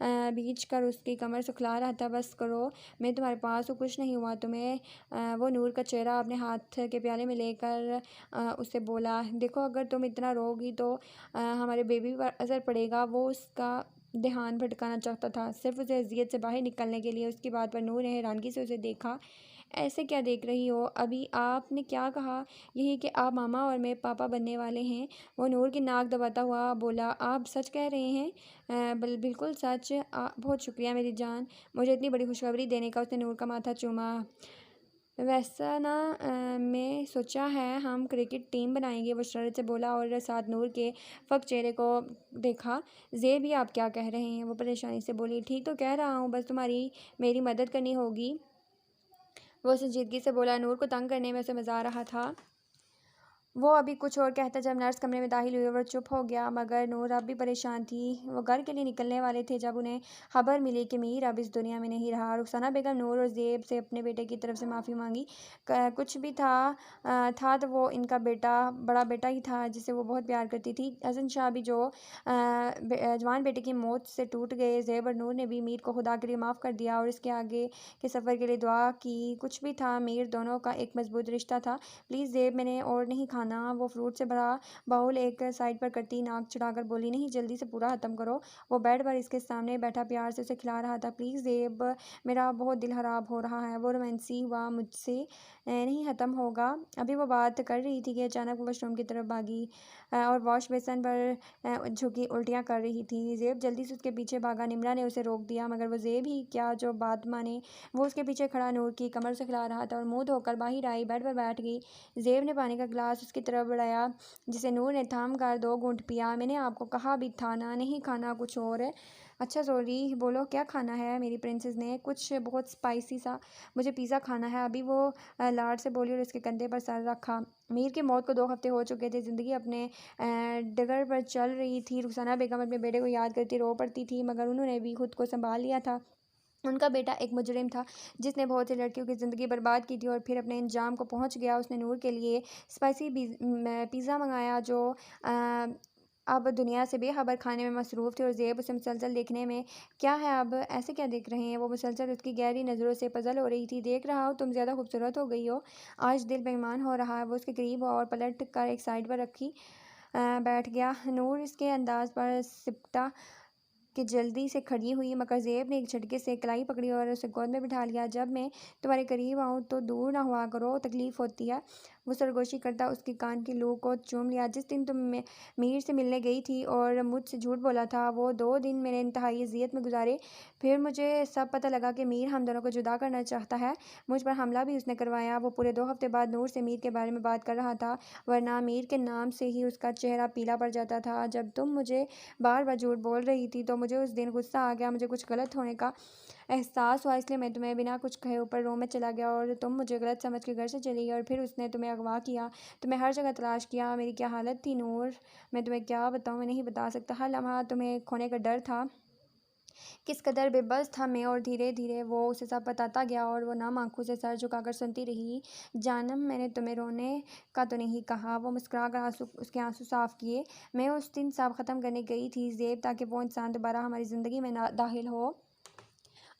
बीच कर उसकी कमर सुखला रहा था। बस करो, मैं तुम्हारे पास हूँ, कुछ नहीं हुआ तुम्हें। वो नूर का चेहरा अपने हाथ के प्याले में लेकर उससे बोला। देखो, अगर तुम इतना रोगी तो हमारे बेबी पर असर पड़ेगा। वो उसका ध्यान भटकाना चाहता था, सिर्फ उसे अजियत से बाहर निकलने के लिए। उसकी बात पर नूर ने हैरानगी से उसे देखा। ऐसे क्या देख रही हो? अभी आपने क्या कहा? यही कि आप मामा और मैं पापा बनने वाले हैं। वो नूर की नाक दबाता हुआ बोला। आप सच कह रहे हैं? बिल्कुल सच। बहुत शुक्रिया मेरी जान, मुझे इतनी बड़ी खुशखबरी देने का। उसने नूर का माथा चूमा। वैसा ना मैं सोचा है हम क्रिकेट टीम बनाएंगे, वो शरारत से बोला और साथ नूर के फक चेहरे को देखा। ज़ेब भी आप क्या कह रहे हैं, वो परेशानी से बोली। ठीक तो कह रहा हूँ, बस तुम्हारी मेरी मदद करनी होगी, वो संजीदगी से बोला। नूर को तंग करने में उसे मज़ा आ रहा था। वो अभी कुछ और कहता जब नर्स कमरे में दाखिल हुई, वो चुप हो गया। मगर नूर अब भी परेशान थी। वो घर के लिए निकलने वाले थे जब उन्हें खबर मिली कि मीर अब इस दुनिया में नहीं रहा। रुखसाना बेगम नूर और ज़ेब से अपने बेटे की तरफ से माफ़ी मांगी। कुछ भी था तो वो इनका बड़ा बेटा ही था जिसे वो बहुत प्यार करती थी। हसन शाह भी जो जवान बेटे की मौत से टूट गए। ज़ेब और नूर ने भी मीर को खुदा के लिए माफ़ कर दिया और इसके आगे के सफ़र के लिए दुआ की। कुछ भी था, मीर दोनों का एक मजबूत रिश्ता था। प्लीज़ ज़ेब, मैंने और नहीं खाना। वो फ्रूट से भरा बाउल एक साइड पर करती नाक चढ़ाकर बोली। नहीं, जल्दी से पूरा ख़त्म करो। वो बेड पर इसके सामने बैठा प्यार से उसे खिला रहा था। प्लीज़ ज़ेब, मेरा बहुत दिल ख़राब हो रहा है। वो रोमांसी हुआ, मुझसे नहीं ख़त्म होगा। अभी वो बात कर रही थी कि अचानक वो वॉशरूम की तरफ भागी और वॉश बेसन पर झुकी उल्टियाँ कर रही थी। ज़ेब जल्दी से उसके पीछे भागा। निम्रा ने उसे रोक दिया, मगर वो ज़ेब ही क्या जो बात माने। वो उसके पीछे खड़ा नूर की कमर से खिला रहा था और मुँह धोकर बाहर आई, बेड पर बैठ गई। ज़ेब ने पानी का गिलास उसकी तरफ बढ़ाया, जिसे नूर ने थाम कर 2 घूंट पिया। मैंने आपको कहा भी था ना, नहीं खाना, कुछ और है। अच्छा सॉरी, बोलो क्या खाना है मेरी प्रिंसेस ने। कुछ बहुत स्पाइसी सा, मुझे पिज़्ज़ा खाना है। अभी वो लाड से बोली और उसके कंधे पर सर रखा। मीर की मौत को 2 हफ्ते हो चुके थे। ज़िंदगी अपने डगर पर चल रही थी। रुखसाना बेगम अपने बेटे को याद करती रो पड़ती थी, मगर उन्होंने भी खुद को संभाल लिया था। उनका बेटा एक मुजरिम था जिसने बहुत सी लड़कियों की ज़िंदगी बर्बाद की थी और फिर अपने अंजाम को पहुंच गया। उसने नूर के लिए स्पाइसी पिज़्ज़ा मंगाया जो अ, अब दुनिया से बेखबर खाने में मसरूफ़ थे और ज़ेब उसे मुसलसल देखने में। क्या है, अब ऐसे क्या देख रहे हैं? वो मुसलसल उसकी गहरी नज़रों से पजल हो रही थी। देख रहा हो, तुम ज़्यादा खूबसूरत हो गई हो। आज दिल बेईमान हो रहा है। वो उसके करीब हुआ और पलट कर एक साइड पर रखी बैठ गया। नूर इसके अंदाज पर सिपटा कि जल्दी से खड़ी हुई, मगर ज़ेब ने एक झटके से कलाई पकड़ी और उसे गोद में बिठा लिया। जब मैं तुम्हारे करीब आऊँ तो दूर ना हुआ करो, तकलीफ़ होती है। वो सरगोशी करता उसके कान की लू को चूम लिया। जिस दिन तुम मीर से मिलने गई थी और मुझसे झूठ बोला था, वो 2 दिन मैंने इंतहाई अज़ियत में गुजारे। फिर मुझे सब पता लगा कि मीर हम दोनों को जुदा करना चाहता है। मुझ पर हमला भी उसने करवाया। वो पूरे 2 हफ्ते बाद नूर से मीर के बारे में बात कर रहा था, वरना मीर के नाम से ही उसका चेहरा पीला पड़ जाता था। जब तुम मुझे बार बार झूठ बोल रही थी तो मुझे उस दिन गुस्सा आ गया। मुझे कुछ गलत होने का एहसास हुआ, इसलिए मैं तुम्हें बिना कुछ कहे ऊपर रूम में चला गया और तुम मुझे गलत समझ के घर से चली गई और फिर उसने तुम्हें अगवा किया। तुम्हें हर जगह तलाश किया। मेरी क्या हालत थी नूर, मैं तुम्हें क्या बताऊँ, मैं नहीं बता सकता। हर लम्हा तुम्हें खोने का डर था, किस कदर बेबस था मैं। और धीरे धीरे वो उसे सब बताता गया और वो नम आंखों से सर झुकाकर सुनती रही। जानम, मैंने तुम्हें रोने का तो नहीं कहा। वो मुस्कुरा कर उसके आंसू साफ किए। मैं उस दिन सब ख़त्म करने गई थी ज़ेब, ताकि वो इंसान दोबारा हमारी ज़िंदगी में ना दाखिल हो।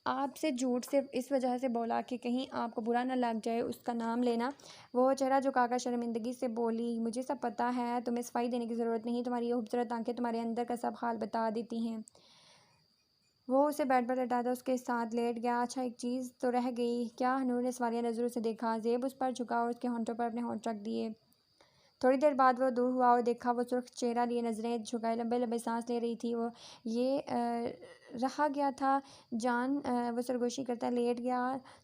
आपसे झूठ सिर्फ इस वजह से बोला कि कहीं आपको बुरा ना लग जाए उसका नाम लेना। वो चेहरा झुकाकर शर्मिंदगी से बोली, मुझे सब पता है, तुम्हें सफाई देने की ज़रूरत नहीं। तुम्हारी ये खूबसूरत आंखें तुम्हारे अंदर का सब हाल बता देती हैं। वो उसे बेड पर लेटा था, उसके साथ लेट गया। अच्छा, एक चीज़ तो रह गई क्या? नूर ने सवालिया नज़रों से देखा। ज़ेब उस पर झुका और उसके होंठों पर अपने होंठ रख दिए। थोड़ी देर बाद वो दूर हुआ और देखा, वो सुर्ख चेहरा लिए नज़रें झुकाए लंबे लंबे सांस ले रही थी। वो ये रहा गया था जान। वो सरगोशी करता लेट गया।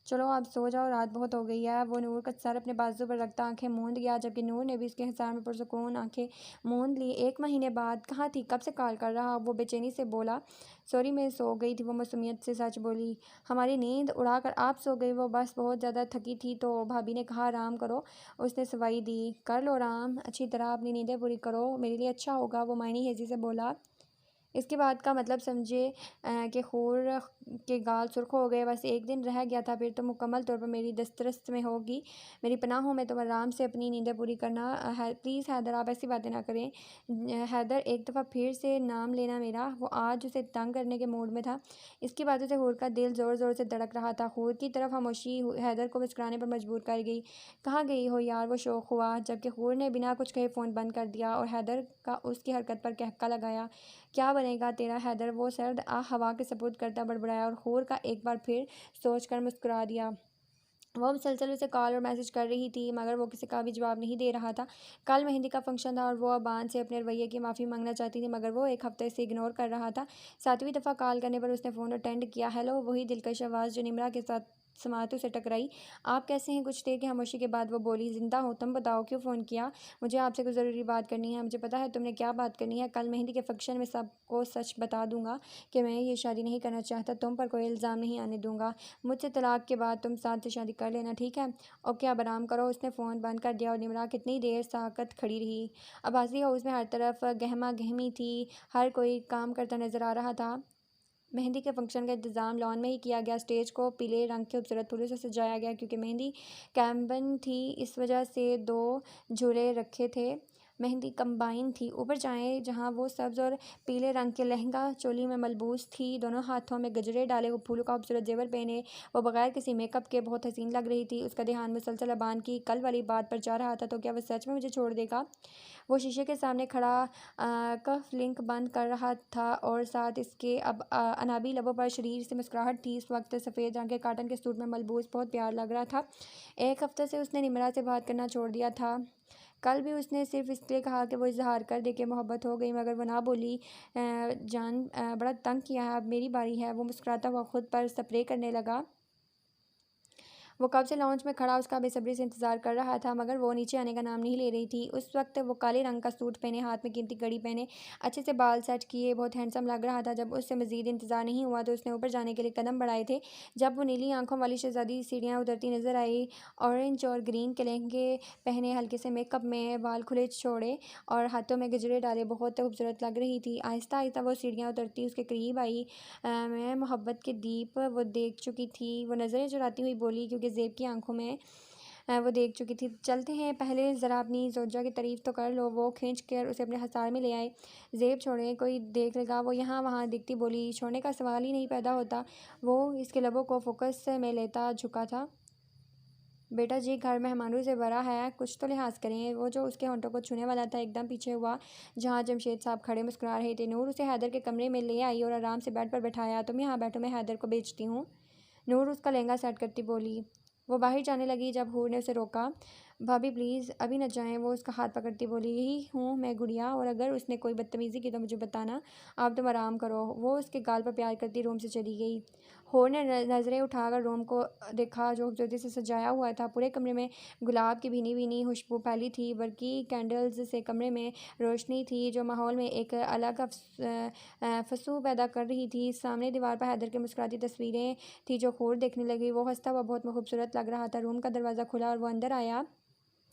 चलो अब सो जाओ, रात बहुत हो गई है। वो नूर का सर अपने बाजू पर रखता आंखें मूंद गया, जबकि नूर ने भी उसके हिसाब में पुरसुकून आंखें मूंद ली। 1 महीने बाद कहाँ थी, कब से कॉल कर रहा? वो बेचैनी से बोला। सॉरी, मैं सो गई थी, वो मासूमियत से सच बोली। हमारी नींद उड़ाकर आप सो गई। वो बस बहुत ज़्यादा थकी थी तो भाभी ने कहा आराम करो। उसने सवाई दी। कर लो आराम, अच्छी तरह अपनी नींदें पूरी करो, मेरे लिए अच्छा होगा, वो मायनी हेजी से बोला। इसके बाद का मतलब समझे कि खूर के गाल सुर्ख हो गए। बस 1 दिन रह गया था, फिर तो मुकम्मल तौर पर मेरी दस्तरस में होगी। मेरी पनाहों में तुम आराम से अपनी नींदें पूरी करना। प्लीज़ हैदर, आप ऐसी बातें ना करें। हैदर, एक दफ़ा फिर से नाम लेना मेरा। वो आज उसे तंग करने के मूड में था। इसकी बातों से हूर का दिल ज़ोर ज़ोर से धड़क रहा था। हूर की तरफ खामोशी हैदर को मुस्कुराने पर मजबूर कर गई। कहाँ गई हो यार, वो शौक हुआ, जबकि हूर ने बिना कुछ कहे फ़ोन बंद कर दिया और हैदर का उसकी हरकत पर कहका लगाया। क्या बनेगा तेरा हैदर? वो सर्द हवा के सपुर्द करता बड़बड़ाया और हूर का एक बार फिर सोचकर मुस्कुरा दिया। वो मुसलसल उसे कॉल और मैसेज कर रही थी, मगर वो किसी का भी जवाब नहीं दे रहा था। कल मेहंदी का फंक्शन था और वो अबान से अपने रवैये की माफ़ी मांगना चाहती थी, मगर वो 1 हफ्ते से इग्नोर कर रहा था। 7वीं दफ़ा कॉल करने पर उसने फ़ोन अटेंड किया। हेलो, वही दिलकश आवाज़ जो निम्रा के साथ समातों से टकराई। आप कैसे हैं? कुछ देर की खामोशी के बाद वो बोली, ज़िंदा हूँ। तुम बताओ क्यों फ़ोन किया? मुझे आपसे कुछ ज़रूरी बात करनी है। मुझे पता है तुमने क्या बात करनी है। कल मेहंदी के फंक्शन में सबको सच बता दूंगा कि मैं ये शादी नहीं करना चाहता। तुम पर कोई इल्ज़ाम नहीं आने दूंगा। मुझसे तलाक के बाद तुम साथ से शादी कर लेना, ठीक है? ओके, अब आराम करो। उसने फ़ोन बंद कर दिया और निमरा कितनी देर साकत खड़ी रही। अब्बासी हाउस में हर तरफ गहमा गहमी थी, हर कोई काम करता नज़र आ रहा था। मेहंदी के फंक्शन का इंतज़ाम लॉन में ही किया गया। स्टेज को पीले रंग के खूबसूरत फूलों से सजाया गया। क्योंकि मेहंदी कैम्बन थी, इस वजह से 2 झूले रखे थे। मेहंदी कंबाइन थी। ऊपर जाए जहाँ वो सब्ज़ और पीले रंग के लहंगा चोली में मलबूस थी, दोनों हाथों में गजरे डाले, वो फूलों का खूबसूरत जेवर पहने, वो बगैर किसी मेकअप के बहुत हसीन लग रही थी। उसका ध्यान मुसलसल अबान की कल वाली बात पर जा रहा था। तो क्या वह सच में मुझे छोड़ देगा? वो शीशे के सामने खड़ा कफ लिंक बंद कर रहा था और साथ इसके अब अनाबी लबों पर शरीर से मुस्कुराहट थी। इस वक्त सफ़ेद रंग के काटन के सूट में मलबूस बहुत प्यार लग रहा था। एक हफ्ते से उसने निमरा से बात करना छोड़ दिया था। कल भी उसने सिर्फ इसलिए कहा कि वो इजहार कर दे कि मोहब्बत हो गई, मगर वो ना बोली। जान बड़ा तंग किया है, अब मेरी बारी है। वो मुस्कुराता हुआ खुद पर स्प्रे करने लगा। वो कब से लाउंज में खड़ा उसका बेसब्री से इंतजार कर रहा था, मगर वो नीचे आने का नाम नहीं ले रही थी। उस वक्त वो काले रंग का सूट पहने, हाथ में कीमती घड़ी पहने, अच्छे से बाल सेट किए, बहुत हैंडसम लग रहा था। जब उससे मजीद इंतजार नहीं हुआ तो उसने ऊपर जाने के लिए कदम बढ़ाए थे। जब वो नीली आंखों वाली शहजादी सीढ़ियाँ उतरती नजर आई, ऑरेंज और ग्रीन के लहंगे पहने, हल्के से मेकअप में, बाल खुले छोड़े और हाथों में गजरे डाले, बहुत खूबसूरत लग रही थी। आहिस्ता आहिस्ता वो सीढ़ियाँ उतरती उसके करीब आई। मैं मोहब्बत के दीप वो देख चुकी थी। वो नज़रें चुराती हुई बोली, क्योंकि ज़ेब की आंखों में वो देख चुकी थी। चलते हैं, पहले ज़रा अपनी ज़ोजा की तारीफ़ तो कर लो। वो खींच कर उसे अपने हसार में ले आए। ज़ेब छोड़े, कोई देख लेगा। वो यहाँ वहाँ दिखती बोली, छोड़ने का सवाल ही नहीं पैदा होता। वो इसके लबों को फोकस में लेता झुका था। बेटा जी, घर मेहमानों से भरा है, कुछ तो लिहाज करें। वो जो उसके होंठों को छूने वाला था एकदम पीछे हुआ, जहाँ जमशेद साहब खड़े मुस्कुरा रहे थे। नूर उसे हैदर के कमरे में ले आई और आराम से बेड पर बैठाया। तुम यहाँ बैठो, मैं हैदर को बेचती हूँ। नूर उसका लहंगा सेट करती बोली। वो बाहर जाने लगी जब हूर ने उसे रोका। भाभी प्लीज़ अभी न जाएं। वो उसका हाथ पकड़ती बोली, यही हूँ मैं गुड़िया, और अगर उसने कोई बदतमीज़ी की तो मुझे बताना। आप तुम आराम करो। वो उसके गाल पर प्यार करती रूम से चली गई। हूर ने नज़रें उठाकर रूम को देखा, जो खूबसूरती से सजाया हुआ था। पूरे कमरे में गुलाब की भीनी भीनी खुशबू फैली थी। बरकी कैंडल्स से कमरे में रोशनी थी, जो माहौल में एक अलग फसू पैदा कर रही थी। सामने दीवार पर हैदर की मुस्कुराती तस्वीरें थी, जो हूर देखने लगी। वो हंसता हुआ बहुत खूबसूरत लग रहा था। रूम का दरवाज़ा खुला और वो अंदर आया।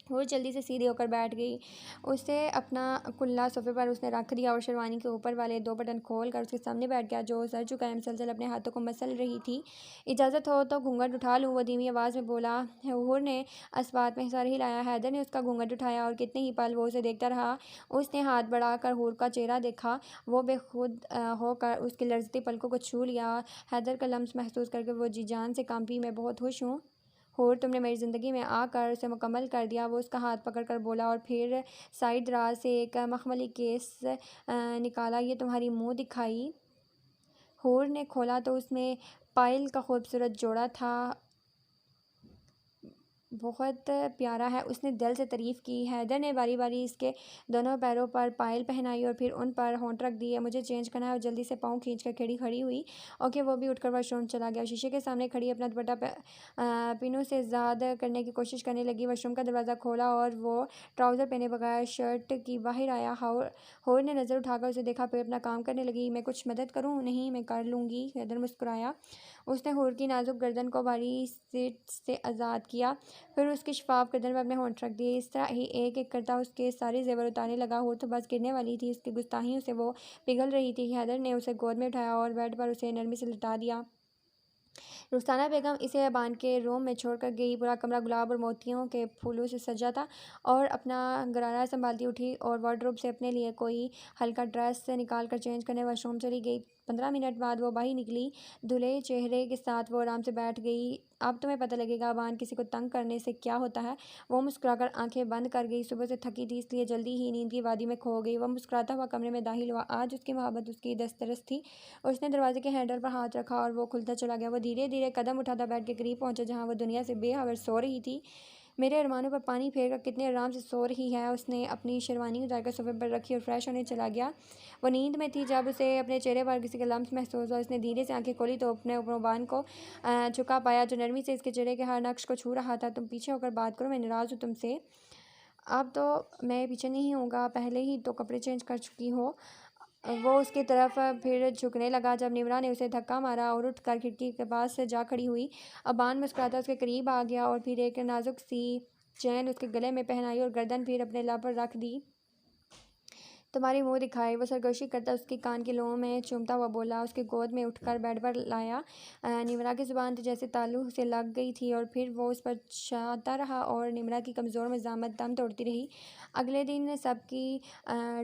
वो जल्दी से सीधी होकर बैठ गई। उसे अपना कुल्ला सोफे पर उसने रख दिया और शेरवानी के ऊपर वाले 2 बटन खोल कर उसके सामने बैठ गया, जो सर झुकाए मुसलसल अपने हाथों को मसल रही थी। इजाज़त हो तो घूंघट उठा लूँ? वो धीमी आवाज़ में बोला। हूर ने अस्बात में सर हिलाया। हैदर ने उसका घूंघट उठाया और कितने ही पल वो उसे देखता रहा। उसने हाथ बढ़ाकर हूर का चेहरा देखा। वो बेखुद होकर उसकी लर्जती पलकों को छू लिया। हैदर का लम्स महसूस करके वो जी जान से कांपी। मैं बहुत खुश हूँ हूर, तुमने मेरी ज़िंदगी में आकर उसे मुकम्मल कर दिया। वो उसका हाथ पकड़कर बोला और फिर साइड दराज से एक मखमली केस निकाला। ये तुम्हारी मुंह दिखाई। हूर ने खोला तो उसमें पायल का खूबसूरत जोड़ा था, बहुत प्यारा है। उसने दिल से तारीफ़ की। हैदर ने बारी बारी इसके दोनों पैरों पर पायल पहनाई और फिर उन पर होंठ रख दिए। मुझे चेंज करना है। और जल्दी से पाँव खींच कर खड़ी हुई। ओके, वो भी उठकर वॉशरूम चला गया। शीशे के सामने खड़ी अपना दुपट्टा पिनों से आज़ाद करने की कोशिश करने लगी। वॉशरूम का दरवाज़ा खोला और वो ट्राउज़र पहने बगैर शर्ट की बाहर आया। हौर ने नज़र उठाकर उसे देखा, फिर अपना काम करने लगी। मैं कुछ मदद करूँ? नहीं, मैं कर लूँगी, हैदर मुस्कुराया। उसने हूर की नाजुक गर्दन को भारी सीट से आज़ाद किया, फिर उसकी शफाफ गर्दन पर अपने होंठ रख दिए। इस तरह ही एक एक करता उसके सारे जेवर उतारने लगा। हूर तो बस गिरने वाली थी। उसकी गुस्ताखियों से वो पिघल रही थी। हैदर ने उसे गोद में उठाया और बेड पर उसे नरमी से लिटा दिया। रुखसाना बेगम इसे बान के रूम में छोड़कर गई। पूरा कमरा गुलाब और मोतियों के फूलों से सजा था और अपना गरारा संभालती उठी और वार्डरोब से अपने लिए कोई हल्का ड्रेस निकाल कर चेंज करने वॉशरूम चली गई। 15 मिनट बाद वो बाहर निकली। धुले चेहरे के साथ वो आराम से बैठ गई। अब तुम्हें पता लगेगा बान किसी को तंग करने से क्या होता है। वो मुस्कुराकर आंखें बंद कर गई। सुबह से थकी थी, इसलिए जल्दी ही नींद की वादी में खो गई। वह मुस्कुराता हुआ कमरे में दाखिल हुआ। आज उसकी मोहब्बत उसकी दस्तरस थी। उसने दरवाजे के हैंडल पर हाथ रखा और वो खुलता चला गया। वो धीरे धीरे कदम उठाता बेड के करीब पहुंचा, जहां वो दुनिया से बेखबर सो रही थी। मेरे अरमानों पर पानी फेर कर कितने आराम से सो रही है। उसने अपनी शेरवानी उतारकर सोफे पर रखी और फ्रेश होने चला गया। वो नींद में थी जब उसे अपने चेहरे पर किसी का लम्स महसूस हुआ। उसने धीरे से आंखें खोली तो अपने रुबान को झुका पाया जो नरमी से इसके चेहरे के हर नक्श को छू रहा था। तुम पीछे होकर बात करो, मैं नाराज़ हूँ तुमसे। अब तो मैं पीछे नहीं होऊंगा, पहले ही तो कपड़े चेंज कर चुकी हो। वो उसकी तरफ फिर झुकने लगा जब निमरा ने उसे धक्का मारा और उठकर खिड़की के पास से जा खड़ी हुई। अबान मुस्कुराता उसके करीब आ गया और फिर एक नाजुक सी चैन उसके गले में पहनाई और गर्दन फिर अपने लब पर रख दी। तुम्हारी मुंह दिखाई, वो सरगोशी करता उसके कान के लों में चूमता हुआ बोला। उसके गोद में उठकर बेड पर लाया। निमरा की जुबान तो जैसे तालू से लग गई थी और फिर वो उस पर चाहता रहा और निमरा की कमज़ोर मज़ामत दम तोड़ती रही। अगले दिन सबकी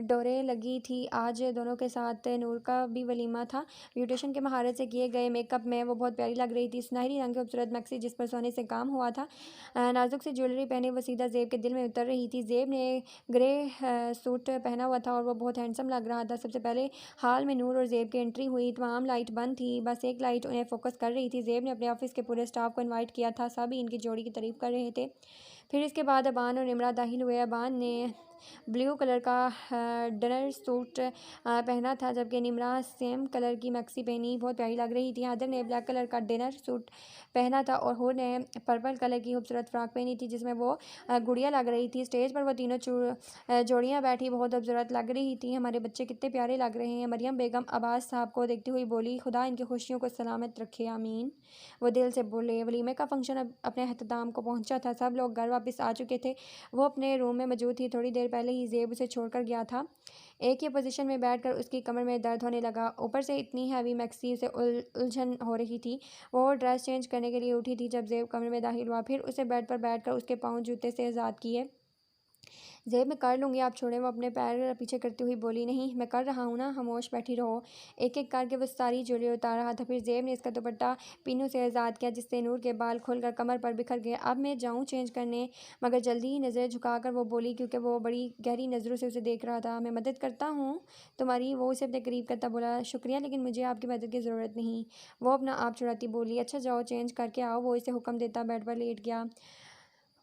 डोरे लगी थी। आज दोनों के साथ नूर का भी वलीमा था। ब्यूटिशन के महारत से किए गए मेकअप में वो बहुत प्यारी लग रही थी। सुनहरी रंग की खूबसूरत मैक्सी जिस पर सोने से काम हुआ था, नाजुक सी ज्वेलरी पहने वो सीधा जेब के दिल में उतर रही थी। जेब ने ग्रे सूट पहना हुआ था और वो बहुत हैंडसम लग रहा था। सबसे पहले हॉल में नूर और जेब की एंट्री हुई। तमाम लाइट बंद थी, बस एक लाइट उन्हें फोकस कर रही थी। जेब ने अपने ऑफिस के पूरे स्टाफ को इनवाइट किया था, सभी इनकी जोड़ी की तारीफ कर रहे थे। फिर इसके बाद अबान और निमरा दाखिल हुए। अबान ने ब्लू कलर का डिनर सूट पहना था जबकि निमरा सेम कलर की मैक्सी पहनी बहुत प्यारी लग रही थी। हैदर ने ब्लैक कलर का डिनर सूट पहना था और हूर ने पर्पल कलर की खूबसूरत फ्रॉक पहनी थी जिसमें वो गुड़िया लग रही थी। स्टेज पर वो तीनों जोड़ियाँ बैठी बहुत खूबसूरत लग रही थी। हमारे बच्चे कितने प्यारे लग रहे हैं। मरियम बेगम अब्बास साहब को देखती हुई बोली, खुदा इनकी खुशियों को सलामत रखे, आमीन। वो दिल से बोले। वलीमे का फंक्शन अब अपने अख्ताम को पहुंचा था। सब लोग घर वापस आ चुके थे। वो अपने रूम में मौजूद थी। थोड़ी देर पहले ही जेब उसे छोड़कर गया था। एक ही पोजीशन में बैठकर उसकी कमर में दर्द होने लगा। ऊपर से इतनी हैवी मैक्सी उसे उलझन हो रही थी। वो ड्रेस चेंज करने के लिए उठी थी जब जेब कमरे में दाखिल हुआ। फिर उसे बेड पर बैठकर उसके पाँव जूते से आज़ाद किए। जेब मैं कर लूँगी, आप छोड़ें। वो अपने पैर पीछे करती हुई बोली, नहीं मैं कर रहा हूँ ना, खामोश बैठी रहो। एक एक करके वो सारी ज्वेलरी उतार रहा था। फिर जेब ने इसका दुपट्टा पिन्नू से आज़ाद किया जिससे नूर के बाल खुलकर कमर पर बिखर गए। अब मैं जाऊँ चेंज करने, मगर जल्दी ही नज़रें झुकाकर वो बोली क्योंकि वो बड़ी गहरी नज़रों से उसे देख रहा था, मैं मदद करता हूँ तुम्हारी। वो उसे अपने करीब करता बोला, शुक्रिया लेकिन मुझे आपकी मदद की ज़रूरत नहीं। वो अपना आप छुड़ाती बोली, अच्छा जाओ चेंज करके आओ। वो इसे हुक्म देता बेड पर लेट गया।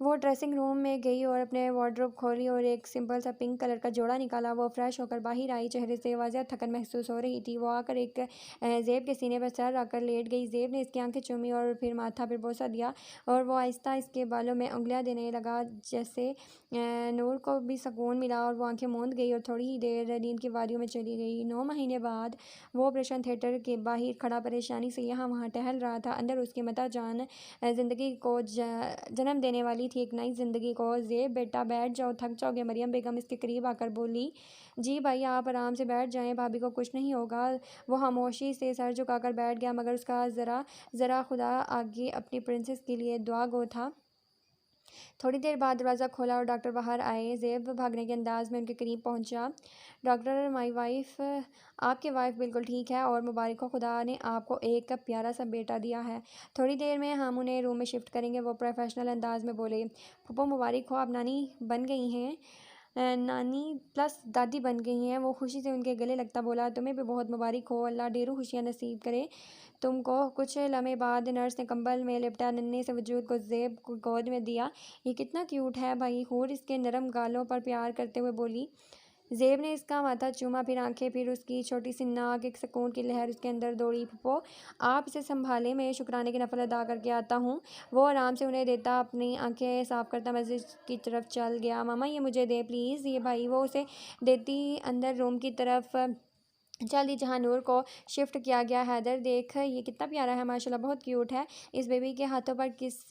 वो ड्रेसिंग रूम में गई और अपने वार्डरोब खोली और एक सिंपल सा पिंक कलर का जोड़ा निकाला। वो फ्रेश होकर बाहर आई, चेहरे से वाज़ह थकन महसूस हो रही थी। वो आकर एक जेब के सीने पर सर रखकर लेट गई। जेब ने इसकी आंखें चूमी और फिर माथा पर बोसा दिया और वो आहिस्ता इसके बालों में उंगलियां देने लगा जैसे नूर को भी सुकून मिला और वो आंखें मूंद गई और थोड़ी ही देर नींद की वादियों में चली गई। 9 महीने बाद वो ऑपरेशन थिएटर के बाहर खड़ा परेशानी से यहाँ वहाँ टहल रहा था। अंदर उसकी माता जान ज़िंदगी को जन्म देने वाली थी, एक नई ज़िंदगी को। ज़ेब बेटा बैठ जाओ, थक जाओगे। मरियम बेगम इसके करीब आकर बोली, जी भाई आप आराम से बैठ जाएं, भाभी को कुछ नहीं होगा। वो खामोशी से सर झुकाकर बैठ गया मगर उसका ज़रा ज़रा खुदा आगे अपनी प्रिंसेस के लिए दुआ गो था। थोड़ी देर बाद दरवाज़ा खोला और डॉक्टर बाहर आए। ज़ेब भागने के अंदाज में उनके करीब पहुंचा। डॉक्टर, माई वाइफ, आपकी वाइफ बिल्कुल ठीक है और मुबारक हो, खुदा ने आपको एक प्यारा सा बेटा दिया है। थोड़ी देर में हम उन्हें रूम में शिफ्ट करेंगे। वो प्रोफेशनल अंदाज में बोले, फूफो मुबारक हो, आप नानी बन गई हैं। नानी प्लस दादी बन गई हैं। वो खुशी से उनके गले लगता बोला, तुम्हें भी बहुत मुबारक हो, अल्लाह ढेरों खुशियाँ नसीब करे तुमको। कुछ लम्हे बाद नर्स ने कंबल में लिपटा नन्हे से वजूद को ज़ेब को गोद में दिया। ये कितना क्यूट है भाई, हूर इसके नरम गालों पर प्यार करते हुए बोली। ज़ेब ने इसका माथा चूमा, फिर आंखें, फिर उसकी छोटी सी नाक। एक सुकून की लहर उसके अंदर दौड़ी। पप्पो आप इसे संभाले, मैं शुक्राने की नफल अदा करके आता हूँ। वो आराम से उन्हें देता अपनी आंखें साफ करता मस्जिद की तरफ चल गया। मामा ये मुझे दे प्लीज़। ये भाई वो उसे देती अंदर रूम की तरफ जल्दी जहाँ नूर को शिफ्ट किया गया। हैदर देख ये कितना प्यारा है, माशाल्लाह बहुत क्यूट है। इस बेबी के हाथों पर किस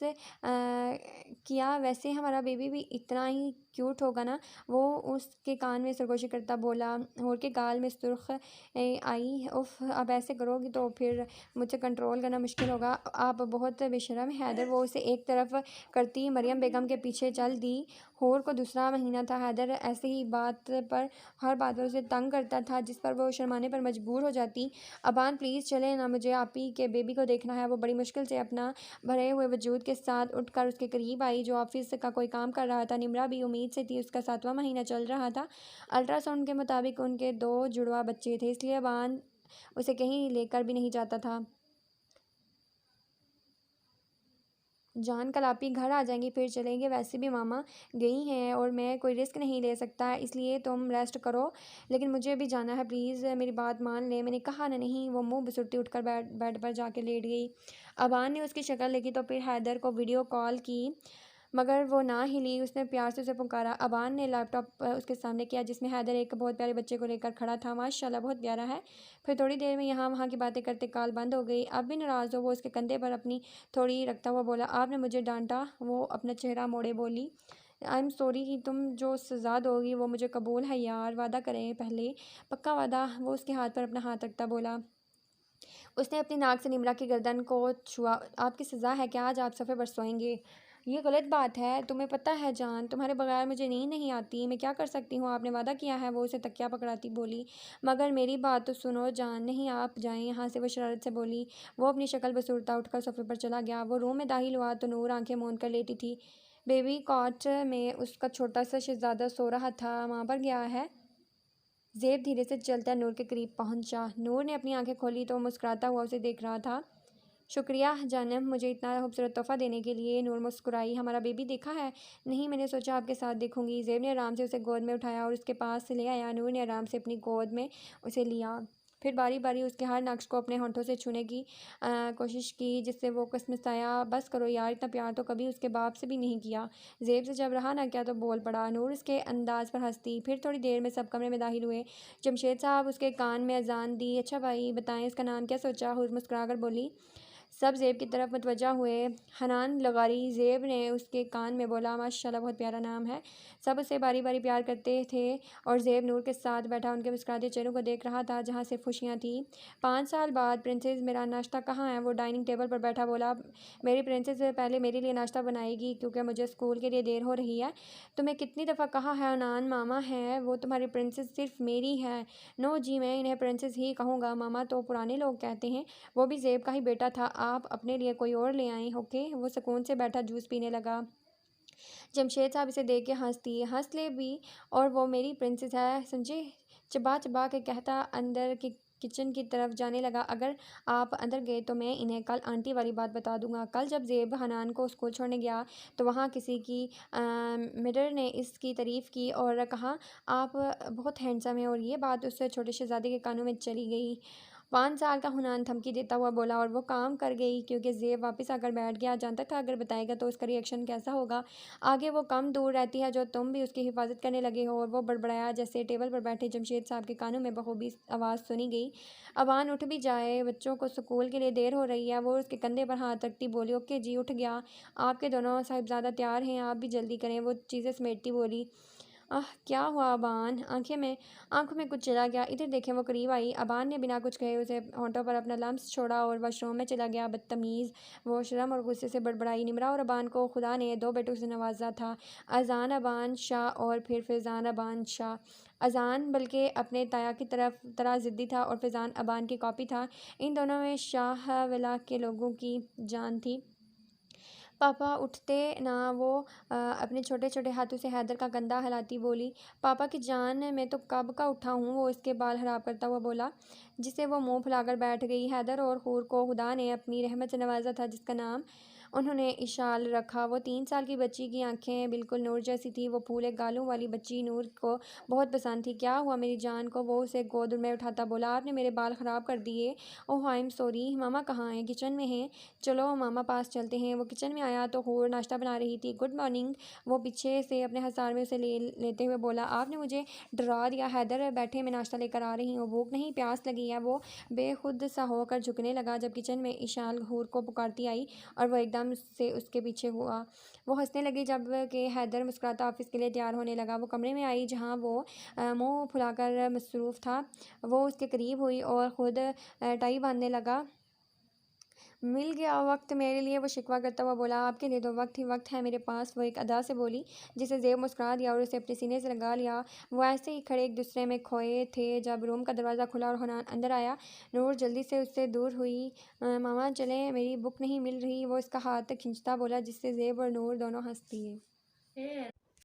किया, वैसे हमारा बेबी भी इतना ही क्यूट होगा ना। वो उसके कान में सरगोशी करता बोला। और के गाल में सुर्ख आई, उफ अब ऐसे करोगी तो फिर मुझसे कंट्रोल करना मुश्किल होगा, आप बहुत बेशरम। हैदर वो उसे एक तरफ करती मरियम बेगम के पीछे चल दी। होर को दूसरा महीना था। हैदर ऐसे ही बात पर हर बात पर उसे तंग करता था जिस पर वो शर्माने पर मजबूर हो जाती। अबान प्लीज़ चले ना, मुझे आप ही के बेबी को देखना है। वो बड़ी मुश्किल से अपना भरे हुए वजूद के साथ उठकर उसके करीब आई जो ऑफिस का कोई काम कर रहा था। निमरा भी उम्मीद से थी, उसका 7वां महीना चल रहा था। अल्ट्रासाउंड के मुताबिक उनके 2 जुड़वा बच्चे थे, इसलिए अबान उसे कहीं लेकर भी नहीं जाता था। जान कल आप ही घर आ जाएंगी फिर चलेंगे, वैसे भी मामा गई हैं और मैं कोई रिस्क नहीं ले सकता, इसलिए तुम रेस्ट करो, लेकिन मुझे भी जाना है, प्लीज़ मेरी बात मान ले। मैंने कहा ना नहीं। वो मुंह बिसुरती उठकर बेड पर जाके लेट गई। अबान ने उसकी शक्ल देखी तो फिर हैदर को वीडियो कॉल की, मगर वो ना हिली। उसने प्यार से उसे पुकारा। अबान ने लैपटॉप उसके सामने किया जिसमें हैदर एक बहुत प्यारे बच्चे को लेकर खड़ा था। माशाल्लाह बहुत प्यारा है। फिर थोड़ी देर में यहाँ वहाँ की बातें करते कॉल बंद हो गई। अब भी नाराज़ हो वो उसके कंधे पर अपनी थोड़ी रखता हुआ बोला, आपने मुझे डांटा। वो अपना चेहरा मोड़े बोली, आई एम सॉरी कि तुम जो सज़ा दोगी वो मुझे कबूल है यार, वादा करें पहले, पक्का वादा। वो उसके हाथ पर अपना हाथ रखता बोला। उसने अपनी नाक से निमरा की गर्दन को छुआ। आपकी सज़ा है क्या, आज आप सोफे पर सोएंगे? ये गलत बात है, तुम्हें पता है जान, तुम्हारे बगैर मुझे नींद नहीं आती, मैं क्या कर सकती हूँ, आपने वादा किया है। वो उसे तकिया पकड़ाती बोली, मगर मेरी बात तो सुनो जान। नहीं आप जाएं यहाँ से, वो शरारत से बोली। वो अपनी शक्ल बसूरता उठकर सोफे पर चला गया। वो रूम में दाखिल हुआ तो नूर आंखें मूंद कर लेटी थी। बेबी कॉट में उसका छोटा सा शहजादा सो रहा था। वहाँ पर गया है। ज़ेब धीरे से चलता नूर के करीब पहुंचा। नूर ने अपनी आंखें खोली तो मुस्कुराता हुआ उसे देख रहा था। शुक्रिया जानम, मुझे इतना खूबसूरत तोहफ़ा देने के लिए। नूर मुस्कुराई। हमारा बेबी देखा है? नहीं, मैंने सोचा आपके साथ देखूंगी। ज़ेब ने आराम से उसे गोद में उठाया और उसके पास से ले आया। नूर ने आराम से अपनी गोद में उसे लिया, फिर बारी बारी उसके हर नक्श को अपने होंठों से छूने की कोशिश की, जिससे वो कसमसाया। बस करो यार, इतना प्यार तो कभी उसके बाप से भी नहीं किया। ज़ेब से जब रहा ना क्या तो बोल पड़ा। नूर उसके अंदाज पर हंसती। फिर थोड़ी देर में सब कमरे में दाखिल हुए। जमशेद साहब उसके कान में अजान दी। अच्छा भाई बताएं इसका नाम क्या सोचा? हुर मुस्कुरा कर बोली। सब ज़ेब की तरफ मुतवज्जा हुए। हनान लगारी। ज़ेब ने उसके कान में बोला, माशाल्लाह बहुत प्यारा नाम है। सब उसे बारी बारी प्यार करते थे और ज़ेब नूर के साथ बैठा उनके मुस्कुराते चेहरों को देख रहा था जहाँ से खुशियाँ थी। 5 साल बाद प्रिंसेस, मेरा नाश्ता कहाँ है? वो डाइनिंग टेबल पर बैठा बोला, मेरी प्रिंसेस पहले मेरे लिए नाश्ता बनाएगी क्योंकि मुझे स्कूल के लिए देर हो रही है। तुम्हें कितनी दफ़ा कहा है हनान, मामा है वो तुम्हारी प्रिंसेस, सिर्फ मेरी है। नो जी, मैं इन्हें प्रिंसेस ही कहूँगा, मामा तो पुराने लोग कहते हैं। वो भी ज़ेब का ही बेटा था। आप अपने लिए कोई और ले आए। ओके। वो सुकून से बैठा जूस पीने लगा। जमशेद साहब इसे देख के हंस ले भी, और वो मेरी प्रिंसेस है समझे। चबा चबा के कहता अंदर की किचन की तरफ जाने लगा। अगर आप अंदर गए तो मैं इन्हें कल आंटी वाली बात बता दूंगा। कल जब ज़ेब हनान को स्कूल छोड़ने गया तो वहाँ किसी की मिडर ने इसकी तारीफ़ की और कहा आप बहुत हैंडसम है, और ये बात उससे छोटे शहजादे के कानों में चली गई। 5 साल का हुनान धमकी देता हुआ बोला, और वो काम कर गई क्योंकि ज़ेब वापस आकर बैठ गया। जानता था अगर बताएगा तो उसका रिएक्शन कैसा होगा। आगे वो कम दूर रहती है जो तुम भी उसकी हिफाजत करने लगे हो। और वो बड़बड़ाया जैसे टेबल पर बैठे जमशेद साहब के कानों में बखूबी आवाज़ सुनी गई। अबान उठ भी जाए, बच्चों को स्कूल के लिए देर हो रही है। वो उसके कंधे पर हाथ रखती बोली, ओके जी उठ गया। आपके दोनों साहिबजादा तैयार हैं, आप भी जल्दी करें। वो चीज़ें समेटती बोली, आह क्या हुआ अबान? आंखों में कुछ चला गया। इधर देखें। वो करीब आई। अबान ने बिना कुछ कहे उसे होंठों पर अपना लम्स छोड़ा और वॉशरूम में चला गया। बदतमीज़। वो शर्म और गुस्से से बड़बड़ाई। निमरा और अबान को खुदा ने 2 बेटों से नवाजा था, अजान अबान शाह और फिर फैज़ान अबान शाह। अजान बल्कि अपने ताया की तरह ज़िद्दी था और फैज़ान अबान की कॉपी था। इन दोनों में शाह विला के लोगों की जान थी। पापा उठते ना। वो अपने छोटे छोटे हाथों से हैदर का कंधा हिलाती बोली, पापा की जान मैं तो कब का उठा हूँ। वो इसके बाल खराब करता हुआ बोला, जिसे वो मुंह फुलाकर बैठ गई। हैदर और हूर को खुदा ने अपनी रहमत से नवाजा था, जिसका नाम उन्होंने इशाल रखा। वो 3 साल की बच्ची की आंखें बिल्कुल नूर जैसी थी। वो फूले गालों वाली बच्ची नूर को बहुत पसंद थी। क्या हुआ मेरी जान को? वो उसे गोद में उठाता बोला, आपने मेरे बाल ख़राब कर दिए। ओह आई एम सॉरी। मामा कहाँ हैं? किचन में हैं। चलो मामा पास चलते हैं। वो किचन में आया तो हूर नाश्ता बना रही थी। Good morning. वो पीछे से अपने हसार में उसे लेते हुए बोला, आपने मुझे डरा दिया। हैदर बैठे, मैं नाश्ता लेकर आ रही हूँ। भूख नहीं प्यास लगी है। वो बेखुद सा होकर झुकने लगा जब किचन में ईशाल हूर को पुकारती आई और वो एकदम से उसके पीछे हुआ। वो हंसने लगी जब कि हैदर मुस्कुराता ऑफिस के लिए तैयार होने लगा। वो कमरे में आई जहाँ वो मुंह फुलाकर मसरूफ़ था। वो उसके करीब हुई और ख़ुद टाई बांधने लगा। मिल गया वक्त मेरे लिए। वो शिकवा करता हुआ बोला, आपके लिए तो वक्त ही वक्त है मेरे पास। वो एक अदा से बोली जिसे ज़ेब मुस्कुरा दिया और उसे अपने सीने से लगा लिया। वो ऐसे ही खड़े एक दूसरे में खोए थे जब रूम का दरवाज़ा खुला और हुनान अंदर आया। नूर जल्दी से उससे दूर हुई। मामा चले, मेरी बुक नहीं मिल रही। वो इसका हाथ खींचता बोला, जिससे ज़ेब और नूर दोनों हंस दिए।